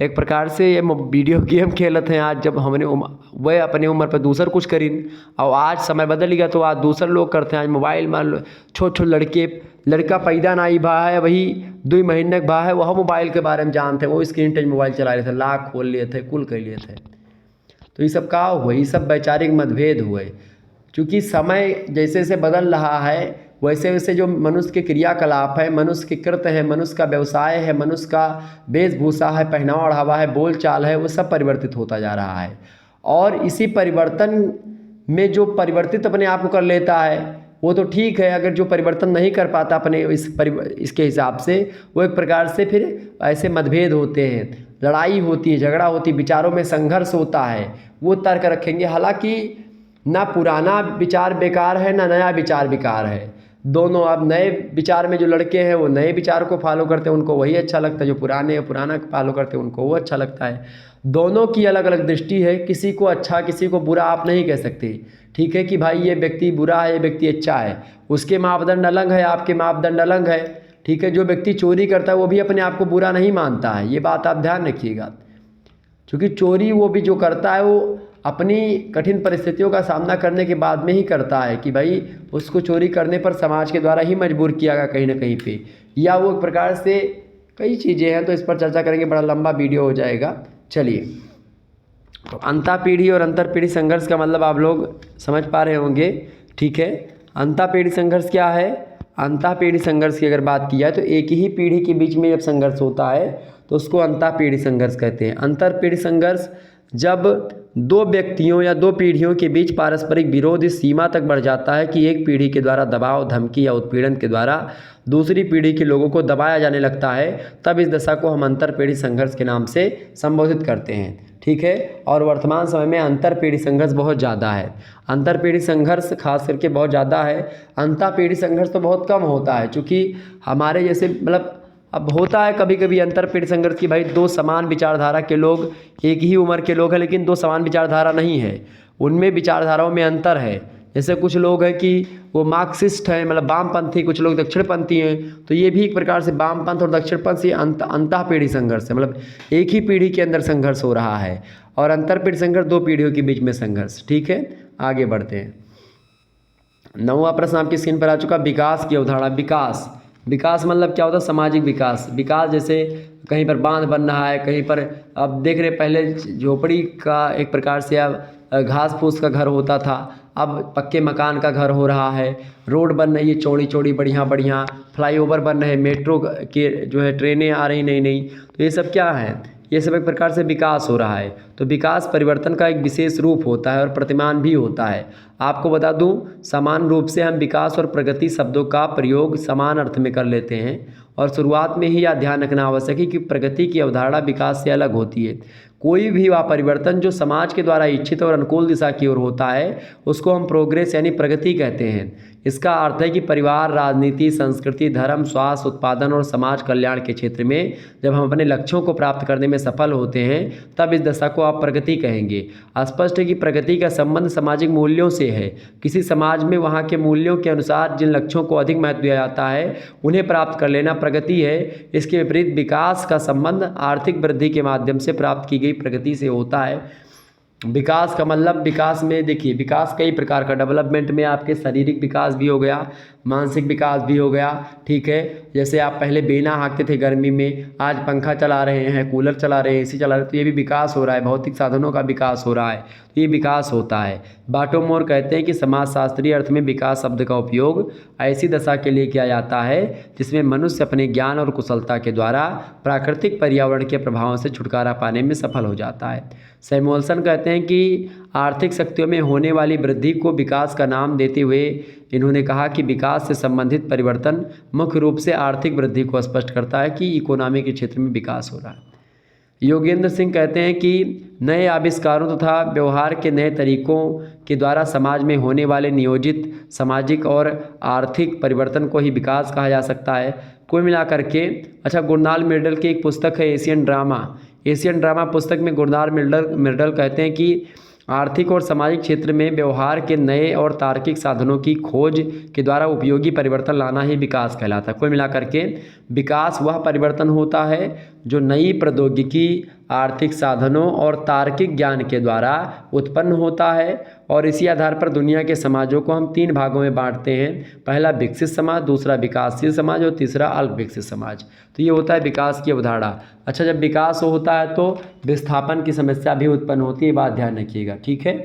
एक प्रकार से ये वीडियो गेम खेलते हैं। आज जब हमने वह अपनी उम्र पर दूसर कुछ करीन और आज समय बदल गया तो आज दूसर लोग करते हैं। आज मोबाइल में छोटे लड़के लड़का पैदा ना ही भा है वही 2 महीने का भा है वह मोबाइल के बारे में जानते हैं। वो स्क्रीन टच मोबाइल चला रहे थे, लाख खोल लिए थे, कुल कर लिए थे। तो ये सब का हुआ, ये सब वैचारिक मतभेद हुए। क्योंकि समय जैसे जैसे बदल रहा है वैसे वैसे जो मनुष्य के क्रियाकलाप है, मनुष्य के कृत्य है, मनुष्य का व्यवसाय है, मनुष्य का वेशभूषा है, पहनावा ओढ़ावा है, बोल चाल है, वो सब परिवर्तित होता जा रहा है। और इसी परिवर्तन में जो परिवर्तित अपने आप को कर लेता है वो तो ठीक है। अगर जो परिवर्तन नहीं कर पाता अपने इसके हिसाब से, वो एक प्रकार से फिर ऐसे मतभेद होते हैं, लड़ाई होती है, झगड़ा होती है, विचारों में संघर्ष होता है, वो तर्क रखेंगे। हालांकि ना पुराना विचार बेकार है ना नया विचार बेकार है, दोनों। अब नए विचार में जो लड़के हैं वो नए विचार को फॉलो करते हैं, उनको वही अच्छा लगता है। जो पुराना फॉलो करते हैं उनको वो अच्छा लगता है। दोनों की अलग अलग दृष्टि है, किसी को अच्छा किसी को बुरा आप नहीं कह सकते। ठीक है कि भाई ये व्यक्ति बुरा है, ये व्यक्ति अच्छा है, उसके मापदंड अलग है, आपके मापदंड अलग है। ठीक है, जो व्यक्ति चोरी करता है वो भी अपने आप को बुरा नहीं मानता है, ये बात आप ध्यान रखिएगा। क्योंकि चोरी वो भी जो करता है वो अपनी कठिन परिस्थितियों का सामना करने के बाद में ही करता है कि भाई उसको चोरी करने पर समाज के द्वारा ही मजबूर किया गया कहीं ना कहीं पे, या वो एक प्रकार से कई चीज़ें हैं। तो इस पर चर्चा करेंगे, बड़ा लंबा वीडियो हो जाएगा। चलिए, तो अंतःपीढ़ी और अंतरपीढ़ी संघर्ष का मतलब आप लोग समझ पा रहे होंगे। ठीक है, अंतःपीढ़ी संघर्ष क्या है? अंतःपीढ़ी संघर्ष की अगर बात की जाए तो एक ही पीढ़ी के बीच में जब संघर्ष होता है तो उसको अंतःपीढ़ी संघर्ष कहते हैं। अंतरपीढ़ी संघर्ष जब 2 व्यक्तियों या 2 पीढ़ियों के बीच पारस्परिक विरोध इस सीमा तक बढ़ जाता है कि एक पीढ़ी के द्वारा दबाव, धमकी या उत्पीड़न के द्वारा दूसरी पीढ़ी के लोगों को दबाया जाने लगता है, तब इस दशा को हम अंतरपीढ़ी संघर्ष के नाम से संबोधित करते हैं। ठीक है, और वर्तमान समय में अंतरपीढ़ी संघर्ष बहुत ज़्यादा है। अंतरपीढ़ी संघर्ष खास करके बहुत ज़्यादा है। अंतःपीढ़ी संघर्ष तो बहुत कम होता है, चूँकि हमारे जैसे मतलब अब होता है कभी कभी अंतरपीढ़ी संघर्ष की भाई 2 समान विचारधारा के लोग, एक ही उम्र के लोग हैं लेकिन 2 समान विचारधारा नहीं है, उनमें विचारधाराओं में अंतर है। जैसे कुछ लोग हैं कि वो मार्क्सिस्ट हैं, मतलब वामपंथी, कुछ लोग दक्षिणपंथी हैं, तो ये भी एक प्रकार से वामपंथ और दक्षिणपंथ से अंतःपीढ़ी संघर्ष है, मतलब एक ही पीढ़ी के अंदर संघर्ष हो रहा है। और अंतरपीढ़ी संघर्ष 2 पीढ़ियों के बीच में संघर्ष। ठीक है, आगे बढ़ते हैं। 9वां प्रश्न आपकी स्क्रीन पर आ चुका, विकास की अवधारणा। विकास मतलब क्या होता है? सामाजिक विकास। विकास जैसे कहीं पर बांध बन रहा है, कहीं पर अब देख रहे पहले झोपड़ी का एक प्रकार से अब घास फूस का घर होता था, अब पक्के मकान का घर हो रहा है, रोड बन रही है चौड़ी चौड़ी बढ़िया, फ्लाईओवर बन रहे, मेट्रो के जो है ट्रेनें आ रही नई नई। तो ये सब क्या है? ये सब एक प्रकार से विकास हो रहा है। तो विकास परिवर्तन का एक विशेष रूप होता है और प्रतिमान भी होता है। आपको बता दूं, समान रूप से हम विकास और प्रगति शब्दों का प्रयोग समान अर्थ में कर लेते हैं, और शुरुआत में ही यह ध्यान रखना आवश्यक है कि प्रगति की अवधारणा विकास से अलग होती है। कोई भी वह परिवर्तन जो समाज के द्वारा इच्छित और अनुकूल दिशा की ओर होता है उसको हम प्रोग्रेस यानी प्रगति कहते हैं। इसका अर्थ है कि परिवार, राजनीति, संस्कृति, धर्म, स्वास्थ्य, उत्पादन और समाज कल्याण के क्षेत्र में जब हम अपने लक्ष्यों को प्राप्त करने में सफल होते हैं तब इस दशा को आप प्रगति कहेंगे। स्पष्ट है कि प्रगति का संबंध सामाजिक मूल्यों से है। किसी समाज में वहाँ के मूल्यों के अनुसार जिन लक्ष्यों को अधिक महत्व दिया जाता है उन्हें प्राप्त कर लेना प्रगति है। इसके विपरीत विकास का संबंध आर्थिक वृद्धि के माध्यम से प्राप्त की गई प्रगति से होता है। विकास का मतलब, विकास में देखिए विकास कई प्रकार का, डेवलपमेंट में आपके शारीरिक विकास भी हो गया, मानसिक विकास भी हो गया। ठीक है, जैसे आप पहले बेना हाँकते थे गर्मी में, आज पंखा चला रहे हैं, कूलर चला रहे हैं, एसी चला रहे हैं, तो ये भी विकास हो रहा है। भौतिक साधनों का विकास हो रहा है, तो ये विकास होता है। बाटोमोर कहते हैं कि समाजशास्त्रीय अर्थ में विकास शब्द का उपयोग ऐसी दशा के लिए किया जाता है जिसमें मनुष्य अपने ज्ञान और कुशलता के द्वारा प्राकृतिक पर्यावरण के प्रभावों से छुटकारा पाने में सफल हो जाता है। सैमुअल्सन कहते हैं कि आर्थिक शक्तियों में होने वाली वृद्धि को विकास का नाम देते हुए इन्होंने कहा कि विकास से संबंधित परिवर्तन मुख्य रूप से आर्थिक वृद्धि को स्पष्ट करता है कि इकोनॉमी के क्षेत्र में विकास हो रहा है। योगेंद्र सिंह कहते हैं कि नए आविष्कारों तथा व्यवहार के नए तरीकों के द्वारा समाज में होने वाले नियोजित सामाजिक और आर्थिक परिवर्तन को ही विकास कहा जा सकता है। कुल मिलाकर के अच्छा, गुरनाल मिर्डल की एक पुस्तक है एशियन ड्रामा पुस्तक में गुरनाल मिर्डल कहते हैं कि आर्थिक और सामाजिक क्षेत्र में व्यवहार के नए और तार्किक साधनों की खोज के द्वारा उपयोगी परिवर्तन लाना ही विकास कहलाता है। कुल मिलाकर के विकास वह परिवर्तन होता है जो नई प्रौद्योगिकी, आर्थिक साधनों और तार्किक ज्ञान के द्वारा उत्पन्न होता है। और इसी आधार पर दुनिया के समाजों को हम 3 भागों में बांटते हैं। पहला विकसित समाज, दूसरा विकासशील समाज और तीसरा अल्प विकसित समाज। तो ये होता है विकास की अवधारणा। अच्छा, जब विकास होता है तो विस्थापन की समस्या भी उत्पन्न होती है, बात ध्यान रखिएगा, ठीक है।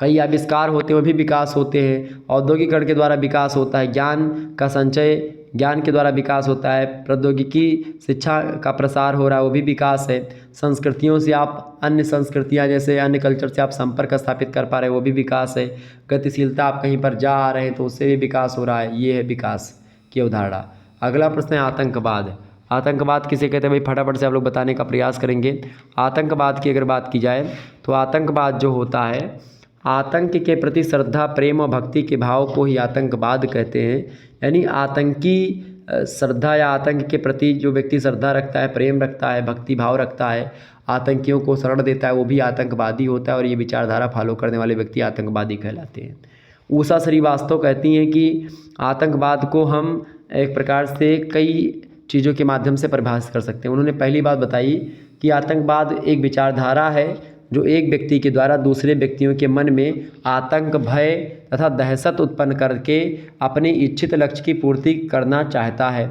कई आविष्कार होते हैं, वो भी विकास होते हैं। औद्योगिकरण के द्वारा विकास होता है, ज्ञान का संचय, ज्ञान के द्वारा विकास होता है। प्रौद्योगिकी, शिक्षा का प्रसार हो रहा है, वो भी विकास है। संस्कृतियों से आप अन्य संस्कृतियाँ, जैसे अन्य कल्चर से आप संपर्क स्थापित कर पा रहे हैं, वो भी विकास है। गतिशीलता, आप कहीं पर जा आ रहे हैं तो उससे भी विकास हो रहा है, ये है विकास की अवधारणा। अगला प्रश्न है आतंकवाद। आतंकवाद किसे कहते हैं भाई, फटाफट से आप लोग बताने का प्रयास करेंगे। आतंकवाद की अगर बात की जाए तो आतंकवाद जो होता है, आतंक के प्रति श्रद्धा, प्रेम और भक्ति के भाव को ही आतंकवाद कहते हैं। यानी आतंकी श्रद्धा या आतंक के प्रति जो व्यक्ति श्रद्धा रखता है, प्रेम रखता है, भक्ति भाव रखता है, आतंकियों को शरण देता है, वो भी आतंकवादी होता है। और ये विचारधारा फॉलो करने वाले व्यक्ति आतंकवादी कहलाते हैं। उषा श्रीवास्तव कहती हैं कि आतंकवाद को हम एक प्रकार से कई चीज़ों के माध्यम से परिभाषित कर सकते हैं। उन्होंने पहली बात बताई कि आतंकवाद एक विचारधारा है जो एक व्यक्ति के द्वारा दूसरे व्यक्तियों के मन में आतंक, भय तथा दहशत उत्पन्न करके अपने इच्छित लक्ष्य की पूर्ति करना चाहता है।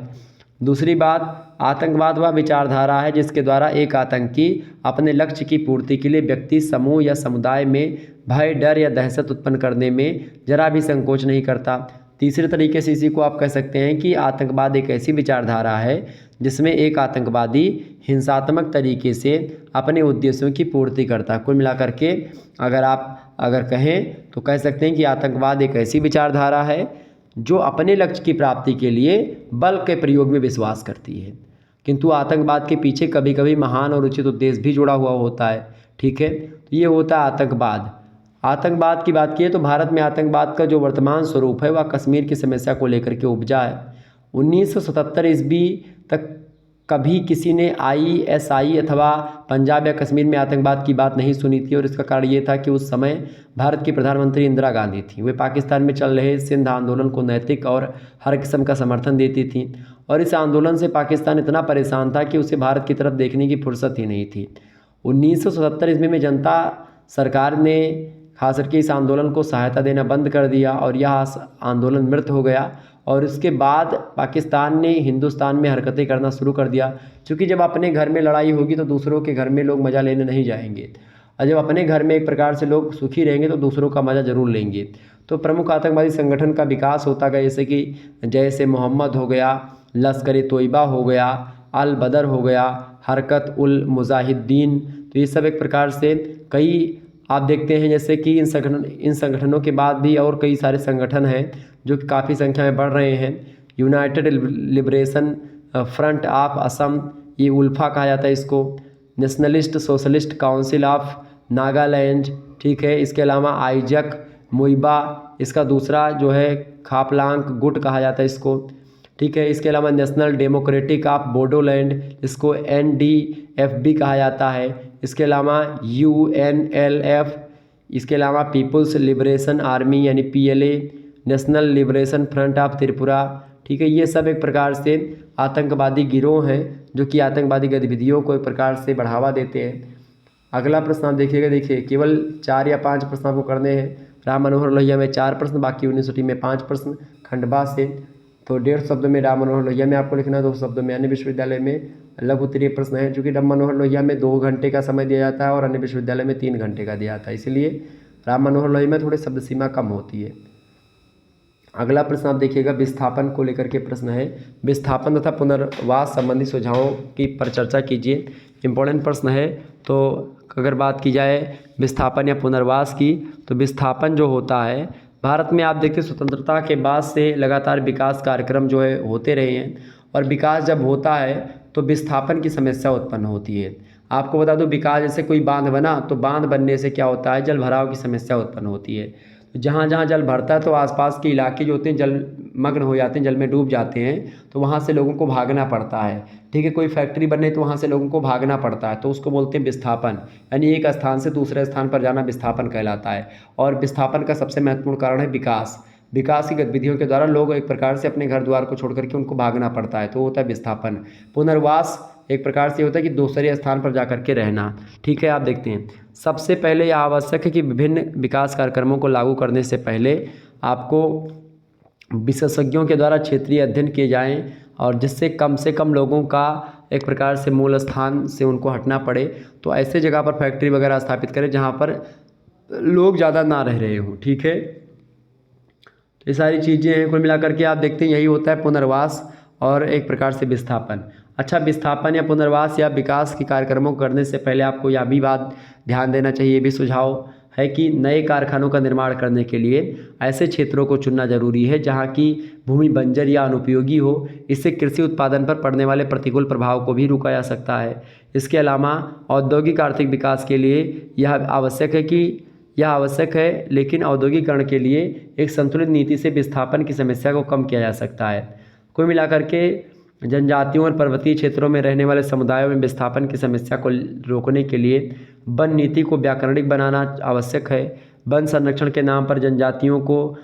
दूसरी बात, आतंकवाद वह विचारधारा है जिसके द्वारा एक आतंकी अपने लक्ष्य की पूर्ति के लिए व्यक्ति, समूह या समुदाय में भय, डर या दहशत उत्पन्न करने में जरा भी संकोच नहीं करता। तीसरे तरीके से इसी को आप कह सकते हैं कि आतंकवाद एक ऐसी विचारधारा है जिसमें एक आतंकवादी हिंसात्मक तरीके से अपने उद्देश्यों की पूर्ति करता है। कुल मिलाकर के अगर कहें तो कह सकते हैं कि आतंकवाद एक ऐसी विचारधारा है जो अपने लक्ष्य की प्राप्ति के लिए बल के प्रयोग में विश्वास करती है, किंतु आतंकवाद के पीछे कभी कभी महान और उचित उद्देश्य भी जुड़ा हुआ होता है, ठीक है। तो ये होता है आतंकवाद। आतंकवाद की बात की तो भारत में आतंकवाद का जो वर्तमान स्वरूप है वह कश्मीर की समस्या को लेकर के उपजा है। 1977 ईस्वी तक कभी किसी ने ISI अथवा पंजाब या कश्मीर में आतंकवाद की बात नहीं सुनी थी। और इसका कारण ये था कि उस समय भारत की प्रधानमंत्री इंदिरा गांधी थी। वे पाकिस्तान में चल रहे सिंध आंदोलन को नैतिक और हर किस्म का समर्थन देती थी। और इस आंदोलन से पाकिस्तान इतना परेशान था कि उसे भारत की तरफ देखने की फुर्सत ही नहीं थी। 1977 ईस्वी में जनता सरकार ने खास करके इस आंदोलन को सहायता देना बंद कर दिया और यह आंदोलन मृत हो गया। और इसके बाद पाकिस्तान ने हिंदुस्तान में हरकतें करना शुरू कर दिया, क्योंकि जब अपने घर में लड़ाई होगी तो दूसरों के घर में लोग मज़ा लेने नहीं जाएंगे, और जब अपने घर में एक प्रकार से लोग सुखी रहेंगे तो दूसरों का मज़ा ज़रूर लेंगे। तो प्रमुख आतंकवादी संगठन का विकास होता गया, जैसे कि जैसे मोहम्मद हो गया, लश्कर-ए-तोयबा हो गया, अल बदर हो गया, हरकत उल मुजाहिदीन। तो ये सब एक प्रकार से कई आप देखते हैं जैसे कि इन संगठनों के बाद भी और कई सारे संगठन हैं जो काफ़ी संख्या में बढ़ रहे हैं। United liberation front of Assam, ये उल्फा कहा जाता है इसको। Nationalist socialist council of Nagaland, ठीक है। इसके अलावा आइजक मुइबा, इसका दूसरा जो है खापलांग गुट कहा जाता है इसको, ठीक है। इसके अलावा नेशनल डेमोक्रेटिक ऑफ बोडोलैंड, इसको NDFB कहा जाता है। इसके अलावा UNLF, इसके अलावा पीपल्स लिबरेशन आर्मी यानी PLA, national liberation front of Tripura, ठीक है। ये सब एक प्रकार से आतंकवादी गिरोह हैं जो कि आतंकवादी गतिविधियों को एक प्रकार से बढ़ावा देते हैं। अगला प्रश्न आप देखिएगा, देखिए केवल 4 या 5 प्रश्न आपको करने हैं। राम मनोहर लोहिया में 4 प्रश्न, बाकी यूनिवर्सिटी में 5 प्रश्न खंडवा से। तो 1.5 शब्दों में राम मनोहर लोहिया में आपको लिखना है, 2 शब्दों में अन्य विश्वविद्यालय में लघु उत्तरीय प्रश्न है। चूँकि राम मनोहर लोहिया में 2 घंटे का समय दिया जाता है और अन्य विश्वविद्यालय में 3 घंटे का दिया जाता है, इसलिए राम मनोहर लोहिया में थोड़ी शब्द सीमा कम होती है। अगला प्रश्न आप देखिएगा, विस्थापन को लेकर के प्रश्न है। विस्थापन तथा पुनर्वास संबंधी सुझावों की पर चर्चा कीजिए, इंपॉर्टेंट प्रश्न है। तो अगर बात की जाए विस्थापन या पुनर्वास की, तो विस्थापन जो होता है भारत में आप देखते हैं स्वतंत्रता के बाद से लगातार विकास कार्यक्रम जो है होते रहे हैं, और विकास जब होता है तो विस्थापन की समस्या उत्पन्न होती है। आपको बता दूं, विकास जैसे कोई बांध बना तो बांध बनने से क्या होता है, जल भराव की समस्या उत्पन्न होती है। जहाँ जहाँ जल भरता है तो आसपास के इलाके जो होते हैं जल मग्न हो जाते हैं, जल में डूब जाते हैं, तो वहाँ से लोगों को भागना पड़ता है। ठीक है, कोई फैक्ट्री बनने तो वहाँ से लोगों को भागना पड़ता है, तो उसको बोलते हैं विस्थापन, यानी एक स्थान से दूसरे स्थान पर जाना विस्थापन कहलाता है। और विस्थापन का सबसे महत्वपूर्ण कारण है विकास। विकास की गतिविधियों के द्वारा लोग एक प्रकार से अपने घर द्वार को छोड़ करके उनको भागना पड़ता है, तो होता है विस्थापन। पुनर्वास एक प्रकार से होता है कि दूसरे स्थान पर जाकर के रहना। ठीक है, आप देखते हैं सबसे पहले यह आवश्यक है कि विभिन्न विकास कार्यक्रमों को लागू करने से पहले आपको विशेषज्ञों के द्वारा क्षेत्रीय अध्ययन किए जाएं, और जिससे कम से कम लोगों का एक प्रकार से मूल स्थान से उनको हटना पड़े। तो ऐसे जगह पर फैक्ट्री वगैरह स्थापित करें जहाँ पर लोग ज़्यादा ना रह रहे हों। ठीक है, ये सारी चीज़ें हैं, कुल मिलाकर के आप देखते हैं यही होता है पुनर्वास और एक प्रकार से विस्थापन। अच्छा, विस्थापन या पुनर्वास या विकास के कार्यक्रमों को करने से पहले आपको यह भी बात ध्यान देना चाहिए, ये भी सुझाव है कि नए कारखानों का निर्माण करने के लिए ऐसे क्षेत्रों को चुनना जरूरी है जहां की भूमि बंजर या अनुपयोगी हो। इससे कृषि उत्पादन पर पड़ने वाले प्रतिकूल प्रभाव को भी रोका जा सकता है। इसके अलावा औद्योगिक आर्थिक विकास के लिए यह आवश्यक है, लेकिन औद्योगिकरण के लिए एक संतुलित नीति से विस्थापन की समस्या को कम किया जा सकता है। कुल मिलाकर के जनजातियों और पर्वतीय क्षेत्रों में रहने वाले समुदायों में विस्थापन की समस्या को रोकने के लिए वन नीति को व्याकरणिक बनाना आवश्यक है। वन संरक्षण के नाम पर जनजातियों को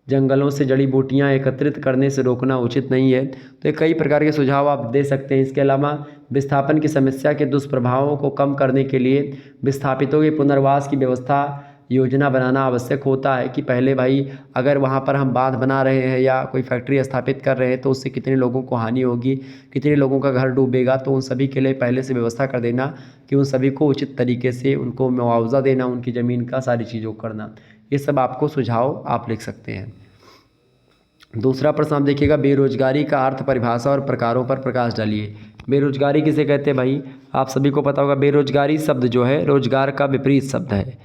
जंगलों से जड़ी बूटियां एकत्रित करने से रोकना उचित नहीं है। तो ये कई प्रकार के सुझाव आप दे सकते हैं। इसके अलावा विस्थापन की समस्या के दुष्प्रभावों को कम करने के लिए विस्थापितों के पुनर्वास की व्यवस्था योजना बनाना आवश्यक होता है कि पहले भाई अगर वहाँ पर हम बांध बना रहे हैं या कोई फैक्ट्री स्थापित कर रहे हैं तो उससे कितने लोगों को हानि होगी, कितने लोगों का घर डूबेगा, तो उन सभी के लिए पहले से व्यवस्था कर देना कि उन सभी को उचित तरीके से उनको मुआवजा देना, उनकी ज़मीन का, सारी चीज़ों को करना। ये सब आपको सुझाव आप लिख सकते हैं। दूसरा प्रश्न आप देखिएगा, बेरोजगारी का अर्थ, परिभाषा और प्रकारों पर प्रकाश डालिए। बेरोजगारी किसे कहते हैं भाई, आप सभी को पता होगा। बेरोजगारी शब्द जो है रोजगार का विपरीत शब्द है,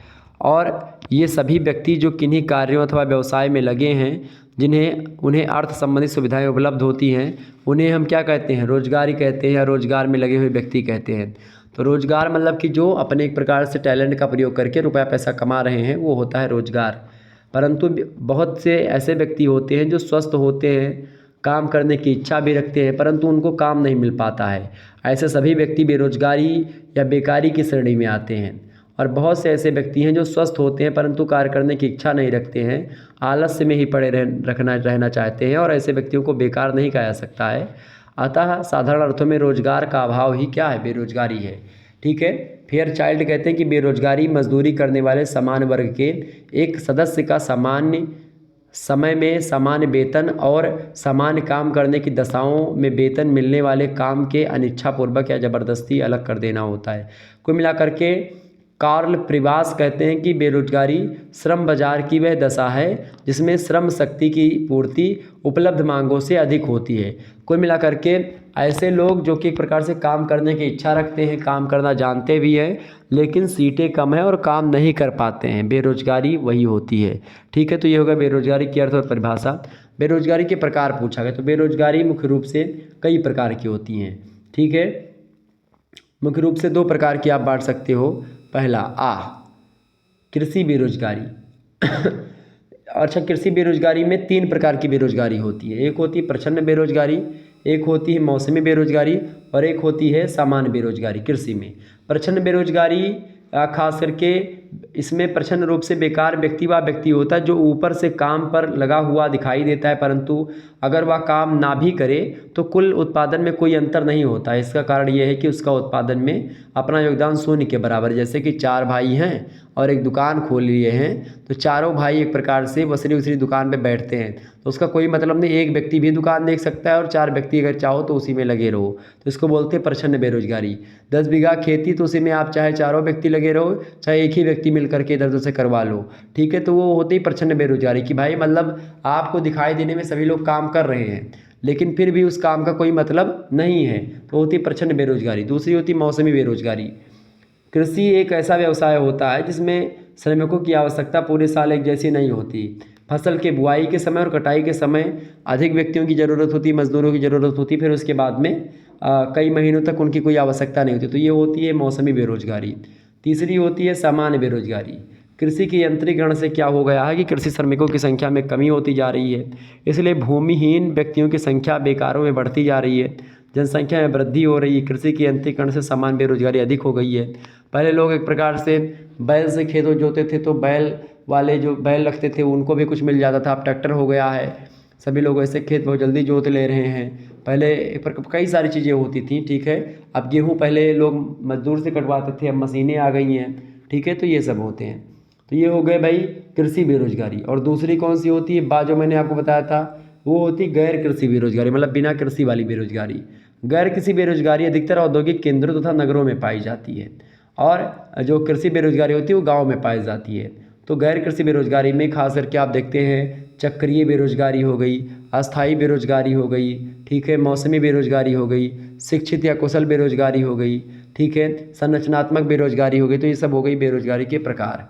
और ये सभी व्यक्ति जो किन्हीं कार्यों अथवा व्यवसाय में लगे हैं उन्हें अर्थ संबंधी सुविधाएं उपलब्ध होती हैं, उन्हें हम क्या कहते हैं, रोजगारी कहते हैं या रोजगार में लगे हुए व्यक्ति कहते हैं। तो रोजगार मतलब कि जो अपने एक प्रकार से टैलेंट का प्रयोग करके रुपया पैसा कमा रहे हैं, वो होता है रोजगार। परंतु बहुत से ऐसे व्यक्ति होते हैं जो स्वस्थ होते हैं, काम करने की इच्छा भी रखते हैं, परंतु उनको काम नहीं मिल पाता है। ऐसे सभी व्यक्ति बेरोजगारी या बेकारी की श्रेणी में आते हैं। और बहुत से ऐसे व्यक्ति हैं जो स्वस्थ होते हैं परंतु कार्य करने की इच्छा नहीं रखते हैं, आलस्य में ही पड़े रहना चाहते हैं, और ऐसे व्यक्तियों को बेकार नहीं कहा जा सकता है। अतः साधारण अर्थों में रोजगार का अभाव ही क्या है, बेरोजगारी है। ठीक है, फेयर चाइल्ड कहते हैं कि बेरोजगारी मजदूरी करने वाले समान वर्ग के एक सदस्य का सामान्य समय में समान वेतन और समान काम करने की दशाओं में वेतन मिलने वाले काम के अनिच्छापूर्वक या ज़बरदस्ती अलग कर देना होता है। कुल मिलाकर के कार्ल प्रिवास कहते हैं कि बेरोजगारी श्रम बाजार की वह दशा है जिसमें श्रम शक्ति की पूर्ति उपलब्ध मांगों से अधिक होती है। कुल मिलाकर के ऐसे लोग जो कि एक प्रकार से काम करने की इच्छा रखते हैं, काम करना जानते भी हैं, लेकिन सीटें कम हैं और काम नहीं कर पाते हैं, बेरोजगारी वही होती है। ठीक है, तो ये होगा बेरोजगारी की अर्थ और परिभाषा। बेरोजगारी के प्रकार पूछा गया, तो बेरोजगारी मुख्य रूप से कई प्रकार की होती हैं। ठीक है, मुख्य रूप से दो प्रकार की आप बांट सकते हो। पहला कृषि बेरोजगारी। अच्छा, कृषि बेरोजगारी में तीन प्रकार की बेरोजगारी होती है। एक होती है प्रच्छन्न बेरोजगारी, एक होती है मौसमी बेरोजगारी, और एक होती है सामान्य बेरोजगारी। कृषि में प्रच्छन्न बेरोजगारी खास करके इसमें प्रच्छन्न रूप से बेकार व्यक्ति वह व्यक्ति होता है जो ऊपर से काम पर लगा हुआ दिखाई देता है, परंतु अगर वह काम ना भी करे तो कुल उत्पादन में कोई अंतर नहीं होता है। इसका कारण यह है कि उसका उत्पादन में अपना योगदान शून्य के बराबर। जैसे कि चार भाई हैं और एक दुकान खोल लिए हैं, तो चारों भाई एक प्रकार से दूसरी दूसरी दुकान पे बैठते हैं, तो उसका कोई मतलब नहीं। एक व्यक्ति भी दुकान देख सकता है और चार व्यक्ति अगर चाहो तो उसी में लगे रहो, तो इसको बोलते हैं प्रच्छन्न बेरोजगारी। 10 बीघा खेती, तो उसी में आप चाहे चारों व्यक्ति लगे रहो, चाहे एक ही व्यक्ति मिल करके इधर उधर से करवा लो। ठीक है, तो वो होती है प्रच्छन्न बेरोजगारी कि भाई मतलब आपको दिखाई देने में सभी लोग काम कर रहे हैं लेकिन फिर भी उस काम का कोई मतलब नहीं है, तो होती है प्रच्छन्न बेरोजगारी। दूसरी होती है मौसमी बेरोजगारी। कृषि एक ऐसा व्यवसाय होता है जिसमें श्रमिकों की आवश्यकता पूरे साल एक जैसी नहीं होती। फसल के बुआई के समय और कटाई के समय अधिक व्यक्तियों की ज़रूरत होती, मजदूरों की ज़रूरत होती, फिर उसके बाद में कई महीनों तक उनकी कोई आवश्यकता नहीं होती, तो ये होती है मौसमी बेरोजगारी। तीसरी होती है सामान्य बेरोजगारी। कृषि के यंत्रीकरण से क्या हो गया है कि कृषि श्रमिकों की संख्या में कमी होती जा रही है, इसलिए भूमिहीन व्यक्तियों की संख्या बेकारों में बढ़ती जा रही है, जनसंख्या में वृद्धि हो रही है। कृषि के यंत्रीकरण से सामान्य बेरोजगारी अधिक हो गई है। पहले लोग एक प्रकार से बैल से खेतों जोते थे, तो बैल वाले जो बैल रखते थे उनको भी कुछ मिल जाता था। अब ट्रैक्टर हो गया है, सभी लोग ऐसे खेत बहुत जल्दी जोत ले रहे हैं। पहले कई सारी चीज़ें होती थी, ठीक है। अब गेहूँ पहले लोग मजदूर से कटवाते थे, अब मशीनें आ गई हैं, ठीक है। तो ये सब होते हैं। तो ये हो गए भाई कृषि बेरोजगारी। और दूसरी कौन सी होती है, जो मैंने आपको बताया था, वो होती गैर कृषि बेरोजगारी, मतलब बिना कृषि वाली बेरोजगारी। गैर कृषि बेरोजगारी अधिकतर औद्योगिक केंद्रों तथा नगरों में पाई जाती है, और जो कृषि बेरोजगारी होती है वो गाँव में पाई जाती है। तो गैर कृषि बेरोजगारी में खास करके आप देखते हैं चक्रीय बेरोजगारी हो गई, अस्थाई बेरोजगारी हो गई, ठीक है, मौसमी बेरोजगारी हो गई, शिक्षित या कुशल बेरोजगारी हो गई, ठीक है, संरचनात्मक बेरोजगारी हो गई। तो ये सब हो गई बेरोजगारी के प्रकार।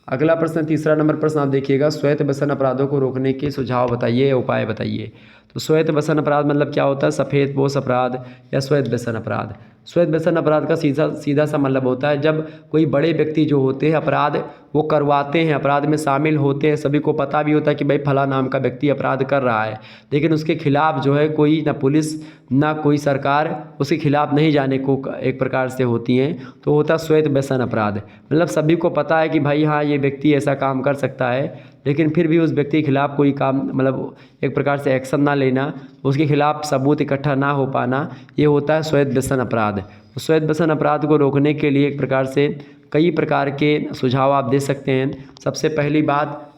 अगला प्रश्न, तीसरा नंबर प्रश्न आप देखिएगा, स्वायत्त व्यसन अपराधों को रोकने के सुझाव बताइए, उपाय बताइए। तो स्वायत्त व्यसन अपराध मतलब क्या होता है, सफ़ेदपोश अपराध या स्वायत्त व्यसन अपराध। स्वायत्त व्यसन अपराध का सीधा सा मतलब होता है जब कोई बड़े व्यक्ति जो होते हैं अपराध वो करवाते हैं, अपराध में शामिल होते हैं, सभी को पता भी होता है कि भाई फला नाम का व्यक्ति अपराध कर रहा है, लेकिन उसके खिलाफ जो है कोई ना पुलिस ना कोई सरकार उसके खिलाफ नहीं जाने को एक प्रकार से होती हैं। तो होता है स्वायत्त व्यसन अपराध, मतलब सभी को पता है कि भाई हाँ ये व्यक्ति ऐसा काम कर सकता है, लेकिन फिर भी उस व्यक्ति के खिलाफ कोई काम मतलब एक प्रकार से एक्शन ना लेना, उसके खिलाफ सबूत इकट्ठा ना हो पाना, ये होता है स्वायत्त व्यसन अपराध। तो स्वायत्त व्यसन अपराध को रोकने के लिए एक प्रकार से कई प्रकार के सुझाव आप दे सकते हैं। सबसे पहली बात,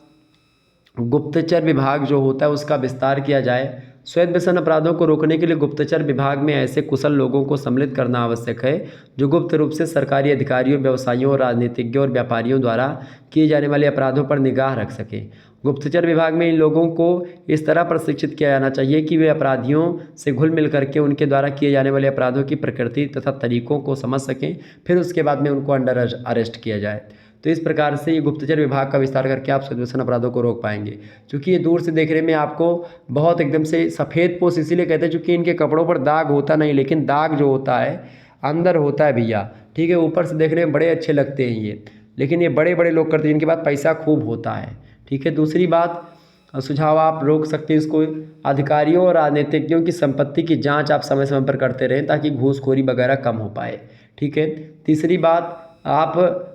गुप्तचर विभाग जो होता है उसका विस्तार किया जाए। स्वायत्त व्यसन अपराधों को रोकने के लिए गुप्तचर विभाग में ऐसे कुशल लोगों को सम्मिलित करना आवश्यक है जो गुप्त रूप से सरकारी अधिकारियों, व्यवसायियों, राजनीतिज्ञों और व्यापारियों द्वारा किए जाने वाले अपराधों पर निगाह रख सके। गुप्तचर विभाग में इन लोगों को इस तरह प्रशिक्षित किया जाना चाहिए कि वे अपराधियों से घुल मिल करके उनके द्वारा किए जाने वाले अपराधों की प्रकृति तथा तरीकों को समझ सकें, फिर उसके बाद में उनको अंडर अरेस्ट किया जाए। तो इस प्रकार से ये गुप्तचर विभाग का विस्तार करके आप स्वायत्त व्यसन अपराधों को रोक पाएंगे। क्योंकि ये दूर से देखने में आपको बहुत एकदम से सफ़ेद पोश इसीलिए कहते हैं क्योंकि इनके कपड़ों पर दाग होता नहीं, लेकिन दाग जो होता है अंदर होता है भैया, ठीक है। ऊपर से देखने में बड़े अच्छे लगते हैं ये, लेकिन ये बड़े बड़े लोग करते हैं, इनके पास पैसा खूब होता है, ठीक है। दूसरी बात, सुझाव आप रोक सकते हैं इसको, अधिकारियों और राजनीतिज्ञों की संपत्ति की जांच आप समय समय पर करते रहें ताकि घूसखोरी वगैरह कम हो पाए, ठीक है। तीसरी बात, आप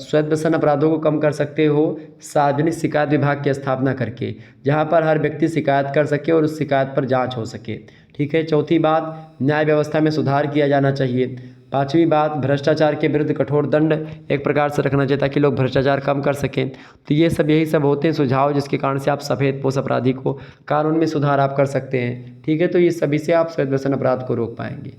स्वायत्त व्यसन अपराधों को कम कर सकते हो सार्वजनिक शिकायत विभाग की स्थापना करके, जहां पर हर व्यक्ति शिकायत कर सके और उस शिकायत पर जांच हो सके, ठीक है। चौथी बात, न्याय व्यवस्था में सुधार किया जाना चाहिए। पांचवी बात, भ्रष्टाचार के विरुद्ध कठोर दंड एक प्रकार से रखना चाहिए ताकि लोग भ्रष्टाचार कम कर सकें। तो ये सब यही सब होते हैं सुझाव जिसके कारण से आप सफ़ेदपोश अपराधी को कानून में सुधार आप कर सकते हैं, ठीक है। तो ये सभी से आप स्वायत्त व्यसन अपराध को रोक पाएंगे।